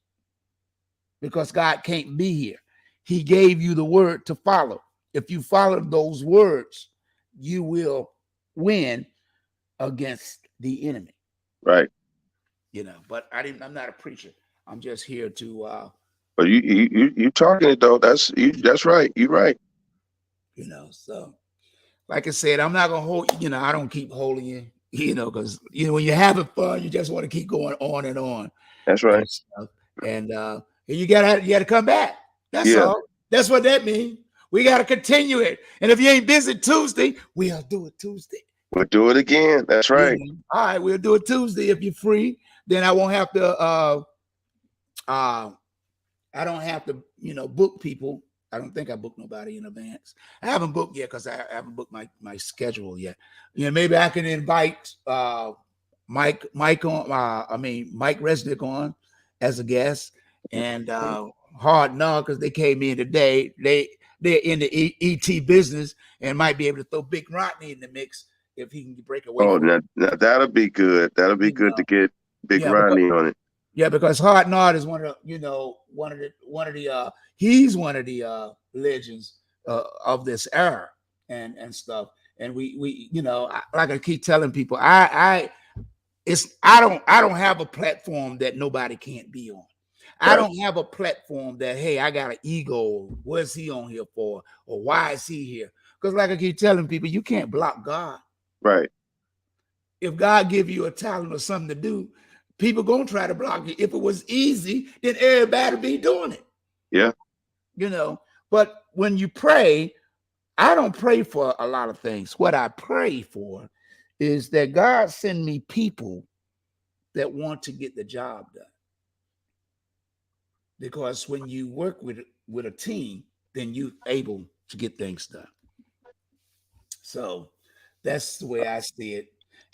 because God can't be here. He gave you the word to follow. If you follow those words, you will win against the enemy. Right. But I'm not a preacher. I'm just here to But you talking it though. That's right. You're right. So like I said, I'm not gonna hold I don't keep holding you, because when you're having fun, you just want to keep going on and on That's right. and stuff. And you gotta come back. That's Yeah, all. That's what that means. We gotta continue it. And if you ain't busy Tuesday, we'll do it Tuesday. we'll do it again. That's right. All right, we'll do it Tuesday if you're free. Then I won't have to uh I don't have to, book people. I don't think I booked nobody in advance. I haven't booked yet because I haven't booked my schedule yet. Maybe I can invite Mike on. Mike Resnick on as a guest, and Hard Knock because they came in today. They're in the ET business and might be able to throw Big Rodney in the mix if he can break away Oh, from. now that'll be good. That'll be good to get Big Yeah, because Rodney on it. because Hard Nod is he's one of the legends of this era and stuff. And like I keep telling people, I don't have a platform that nobody can't be on. I Right, don't have a platform that, hey, I got an ego. What's he on here for? Or why is he here? Because like I keep telling people, you can't block God. right. If God give you a talent or something to do, people gonna try to block you. If it was easy, then everybody be doing it. Yeah, But when you pray, I don't pray for a lot of things. What I pray for is that God send me people that want to get the job done. Because when you work with a team, then you're able to get things done. So that's the way I see it.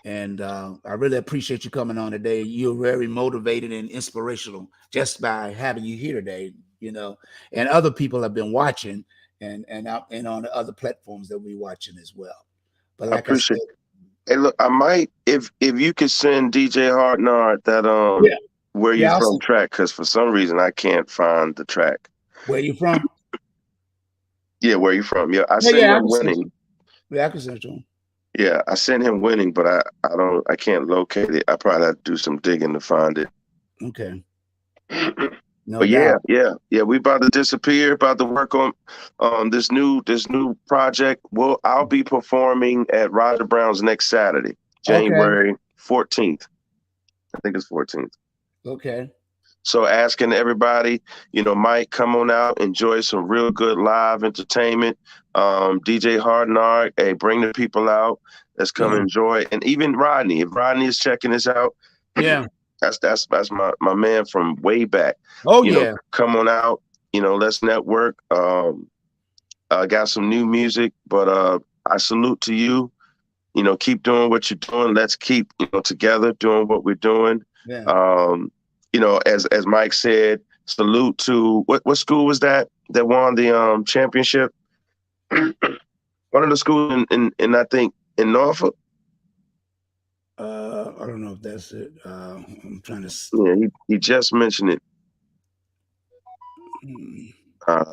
And I really appreciate you coming on today. You're very motivated and inspirational just by having you here today, and other people have been watching and on the other platforms that we're watching as well. But I like I appreciate said, it. Hey, look, I might if you could send DJ Hardnard that yeah, where you yeah, from track, because for some reason I can't find the track. where you from? Yeah, where you from? Yeah, I Yeah, sent yeah, I him can send you. winning. Yeah, I can send you. Yeah, I sent him winning, but I can't locate it. I probably have to do some digging to find it. Okay, no But yeah, doubt. yeah, we about to disappear, about to work on this new project. I'll be performing at Roger Brown's next Saturday, Okay, January 14th. I think it's 14th. okay, So asking everybody, Mike, come on out, enjoy some real good live entertainment. DJ Hardnard, hey, bring the people out. Let's come yeah, enjoy. And even Rodney, if Rodney is checking this out, yeah. that's my man from way back. Oh yeah, Come on out. Let's network. I got some new music, but I salute to you. Keep doing what you're doing. Let's keep together doing what we're doing. yeah. Um, as Mike said, salute to what school was that won the championship? One of the schools in I think in Norfolk. I don't know if that's it. I'm trying to. Yeah, he just mentioned it. Hmm, Uh,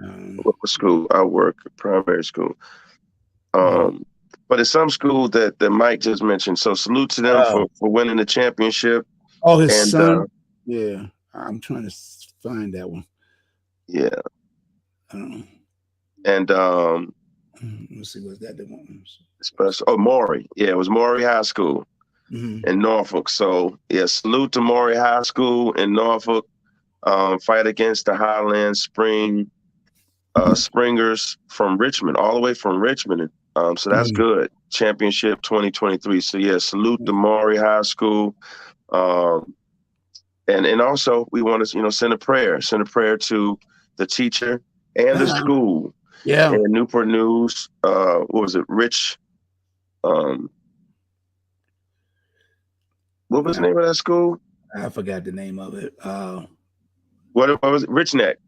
Um, what school? I work primary school. hmm. Um, but it's some school that Mike just mentioned. So salute to them Oh, for winning the championship. oh, his And son. Yeah, I'm trying to find that one. yeah, I don't know. and Let's see, was that the one? special. Oh, Maury. Yeah, it was Maury High School Mm-hmm. in Norfolk. So yeah, salute to Maury High School in Norfolk. Fight against the Highland Springers from Richmond, all the way from Richmond. So that's Mm-hmm. good. Championship 2023. So yeah, salute to Maury High School. Um, and also we want to send a prayer to the teacher and the school Yeah. in Newport News. What was it, Rich? Um, what was the name of that school? I forgot the name of it. What was it? Rich Neck.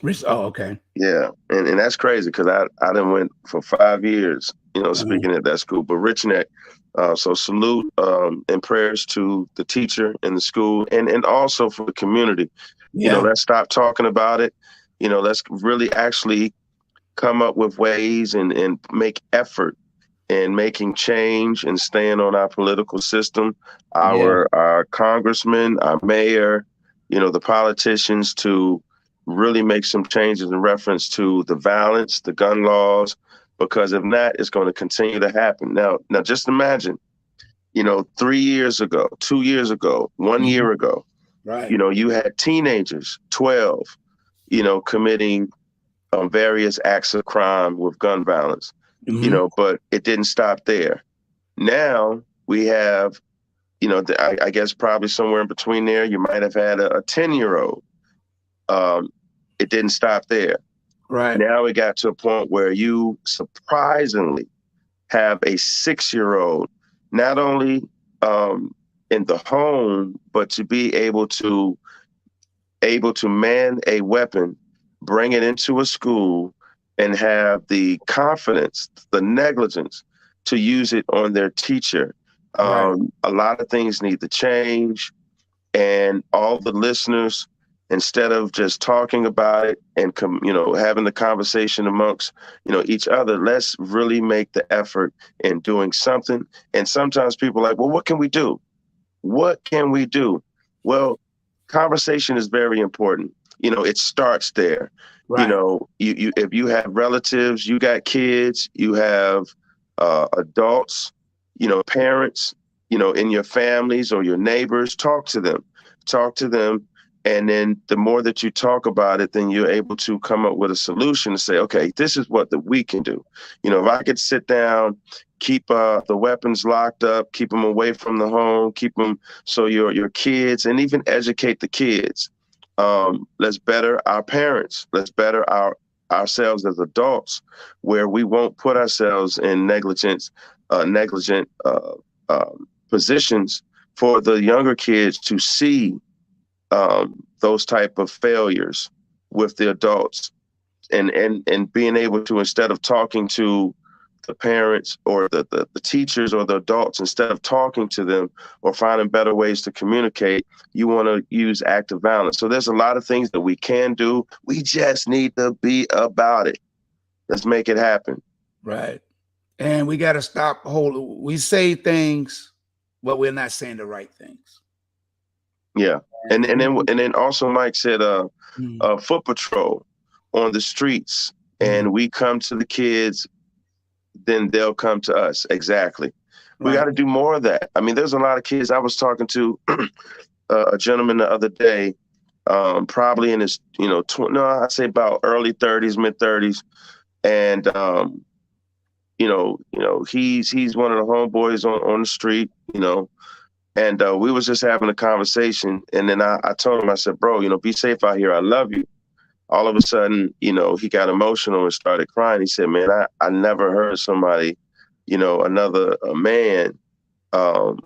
Rich. Oh, okay. Yeah, and that's crazy because I done went for 5 years, Uh-huh. speaking at that school. But Rich Neck, so salute and prayers to the teacher and the school, and also for the community. Yeah. Let's stop talking about it. Let's really actually come up with ways and make effort in making change and staying on our political system, Yeah. our congressman, our mayor. the politicians to really make some changes in reference to the violence, the gun laws, because if not, it's going to continue to happen. Now, just imagine, 3 years ago, 2 years ago, one Mhm. year ago, Right. you had teenagers, 12, committing various acts of crime with gun violence, Hmm. but it didn't stop there. Now we have, I guess probably somewhere in between there, you might have had a 10-year-old. Um, it didn't stop there. Right. Now we got to a point where you surprisingly have a 6-year-old, not only in the home, but to be able to man a weapon, bring it into a school, and have the confidence, the negligence to use it on their teacher. Right. A lot of things need to change, and all the listeners, instead of just talking about it and having the conversation amongst each other, let's really make the effort in doing something. And sometimes people are like, well, what can we do? What can we do? Well, conversation is very important. It starts there. Right. You if you have relatives, you got kids, you have adults, parents, in your families or your neighbors, talk to them. And then the more that you talk about it, then you're able to come up with a solution to say, okay, this is what that we can do. If I could sit down, keep the weapons locked up, keep them away from the home, keep them so your kids, and even educate the kids. Let's better our parents. Let's better ourselves as adults, where we won't put ourselves in negligent positions for the younger kids to see those type of failures with the adults, and being able to, instead of talking to the parents or the teachers or the adults, instead of talking to them or finding better ways to communicate, you want to use active violence. So there's a lot of things that we can do. We just need to be about it. Let's make it happen. Right. And we got to stop holding. We say things, but we're not saying the right things. Yeah. And And and then we, and then also Mike said mm, foot patrol on the streets, mm, and we come to the kids, then they'll come to us. Exactly. We got right. to do more of that. I mean, there's a lot of kids. I was talking to a gentleman the other day, probably in his, no, I'd say about early 30s, mid 30s, and he's one of the homeboys on the street, and we was just having a conversation, and then I told him, I said, bro, be safe out here. I love you. All of a sudden, he got emotional and started crying. He said, man, I never heard somebody, another a man, um,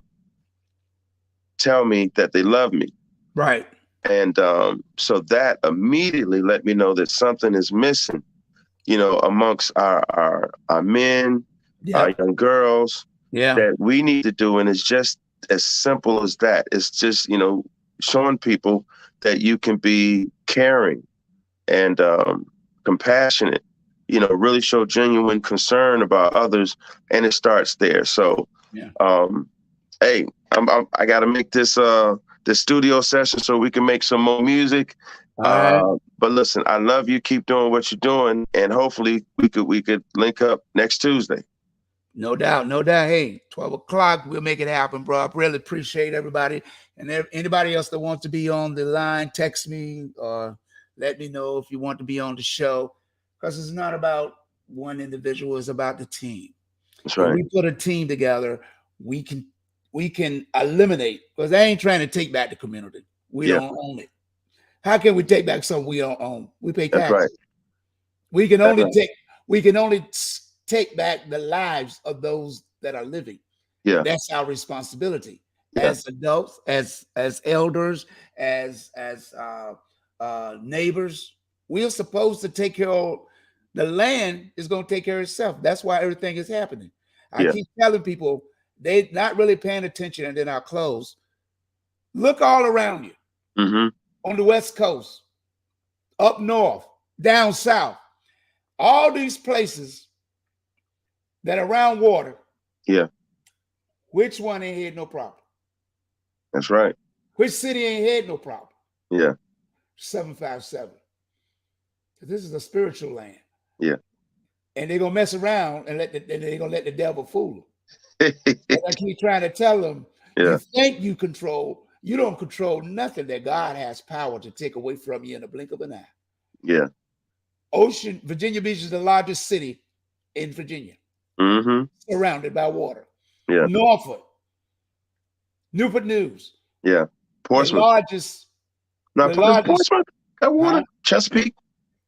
tell me that they love me. Right. And so that immediately let me know that something is missing, amongst our men, our Yep. young girls, Yeah. that we need to do. And it's just as simple as that. It's just, showing people that you can be caring and compassionate, really show genuine concern about others. And it starts there. So, Yeah. um, hey, I got to make this studio session so we can make some more music. All right. But listen, I love you. Keep doing what you're doing, and hopefully we could link up next Tuesday. No doubt. No doubt. Hey, 12 o'clock, we'll make it happen, bro. I really appreciate everybody. And anybody else that wants to be on the line, text me or let me know if you want to be on the show. Because it's not about one individual, it's about the team. That's If right. we put a team together, we can we can eliminate, because I ain't trying to take back the community. We Yeah, don't own it. How can we take back something we don't own? We pay that's right. taxes. We can That's only right. take we can only take back the lives of those that are living. Yeah, That's our responsibility yeah, as adults, as elders, as neighbors. We are supposed to take care of the land. Is going to take care of itself. That's why everything is happening. I yeah. keep telling people they're not really paying attention, and then I'll close. Look all around you Mm-hmm. on the West Coast, up north, down south, all these places that are around water. Yeah, Which one ain't had no problem? that's right. Which city ain't had no problem? Yeah. 757. This is a spiritual land. Yeah. And they're gonna mess around and they're gonna let the devil fool them. And I keep trying to tell them, you Yeah. think you don't control nothing that God has power to take away from you in a blink of an eye. Yeah. Virginia Beach is the largest city in Virginia, Mm-hmm. surrounded by water. Yeah. Norfolk, Newport News, Yeah. the Portsmouth. largest, Not the largest, Portsmouth. Got water. huh? Chesapeake.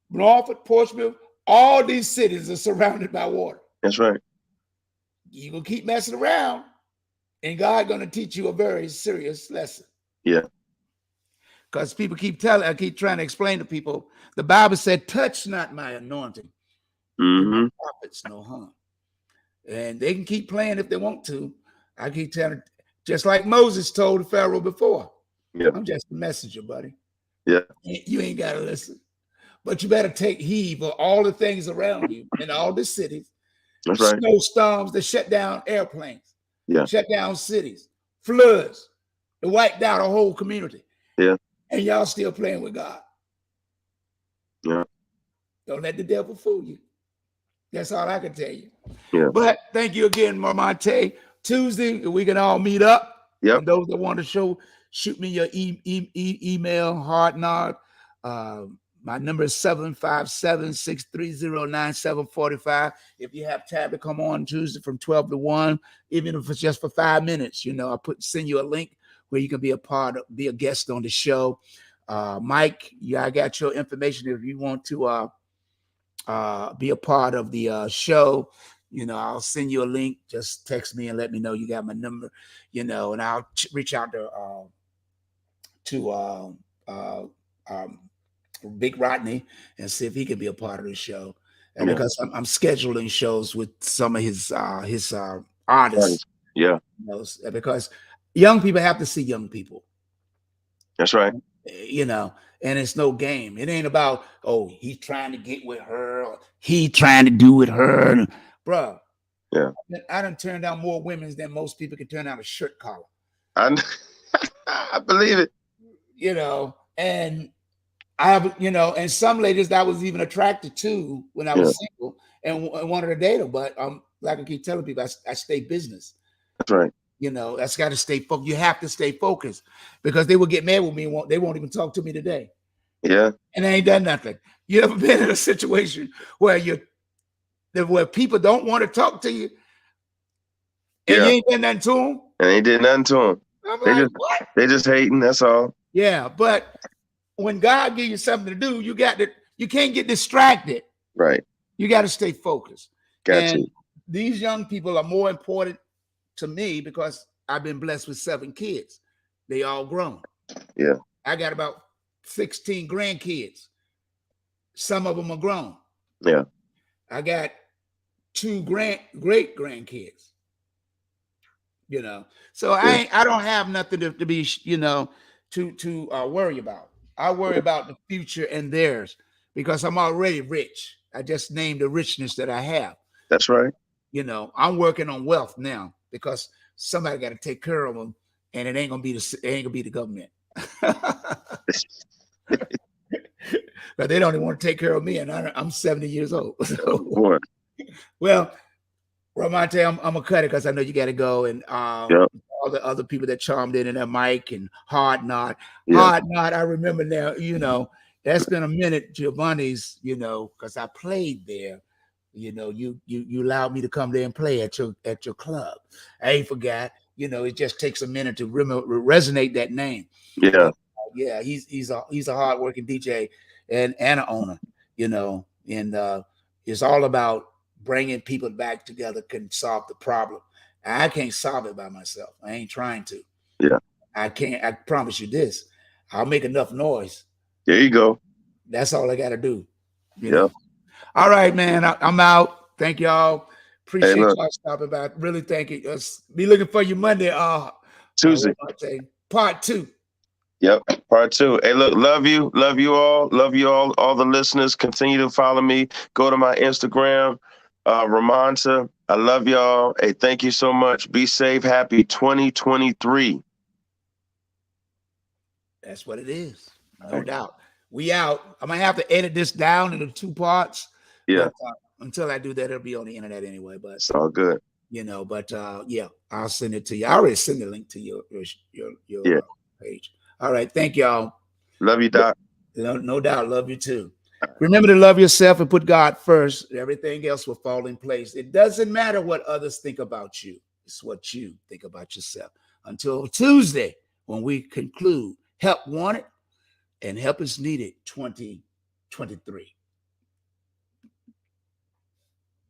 Norfolk, Portsmouth, all these cities are surrounded by water. That's right. You're gonna keep messing around, and God gonna teach you a very serious lesson. Yeah. Because people I keep trying to explain to people, the Bible said, touch not my anointing, do my Mm-hmm. prophets no harm. And they can keep playing if they want to. I keep telling, just like Moses told the Pharaoh before, Yeah. I'm just a messenger, buddy. Yeah. You ain't got to listen. But you better take heed of all the things around you in all the cities, That's right. snowstorms that shut down airplanes, Yeah. shut down cities, floods that wiped out a whole community. Yeah. And y'all still playing with God. Yeah. Don't let the devil fool you. That's all I can tell you. Yeah. But thank you again, Romonta. Tuesday, we can all meet up. Yep. And those that want to shoot me your email, hard nod. My number is 757-630-9745. If you have time to come on Tuesday from 12 to 1, even if it's just for 5 minutes, I send you a link where you can be a guest on the show. Mike, I got your information if you want to be a part of the show. I'll send you a link. Just text me and let me know you got my number. And I'll reach out to Big Rodney and see if he can be a part of the show. And because I'm scheduling shows with some of his artists. Yeah. Because young people have to see young people. That's right. And it's no game. It ain't about, oh, he's trying to get with her, or he trying to do with her. Bruh. Yeah. I done turned down more women than most people can turn down a shirt collar. I believe it. And I have, and some ladies that I was even attracted to when I was single and wanted to date them. But like I keep telling people, I stay business. That's right. That's got to stay focused. You have to stay focused because they will get mad with me and they won't even talk to me today. Yeah. And they ain't done nothing. You ever been in a situation where people don't want to talk to you and you ain't done nothing to them? And they did nothing to them. What? They just hating, that's all. Yeah, but when God gives you something to do, you can't get distracted. Right. You got to stay focused. Got you. These young people are more important to me because I've been blessed with 7 kids. They all grown. Yeah. I got about 16 grandkids. Some of them are grown. Yeah. I got 2 great grandkids. So I don't have nothing to be, to worry about. I worry about the future and theirs because I'm already rich. I just named the richness that I have. That's right. I'm working on wealth now because somebody got to take care of them, and it ain't gonna be the government. But they don't even want to take care of me, and I'm 70 years old. So, well, Romonta, I'm gonna cut it because I know you got to go, and all the other people that chimed in and Mike and Hard Knot. Hard Knot, I remember now. That's been a minute, Giovanni's. Because I played there. You allowed me to come there and play at your club. I ain't forgot. It just takes a minute to resonate that name. Yeah. Yeah, he's a hardworking DJ and an owner. And it's all about bringing people back together can solve the problem. I can't solve it by myself. I ain't trying to. Yeah. I can't. I promise you this. I'll make enough noise. There you go. That's all I got to do. Yeah. All right, man. I'm out. Thank y'all. Appreciate y'all stopping by. Really thank you. Be looking for you Monday. Tuesday. Part 2. Yep. Part 2. Hey, look, love you all. Love you all the listeners. Continue to follow me. Go to my Instagram, Romonta. I love y'all. Hey, thank you so much. Be safe. Happy 2023. That's what it is. No doubt. We out. I'm gonna have to edit this down into 2 parts, Yeah, but until I do that, it'll be on the internet anyway. But it's all good. yeah, I'll send it to you. I already sent the link to your Yeah. page. All right, thank y'all. Love you, Doc. No doubt, love you too. Remember to love yourself and put God first. Everything else will fall in place. It doesn't matter what others think about you. It's what you think about yourself. Until Tuesday, when we conclude Help Wanted and Help is Needed 2023.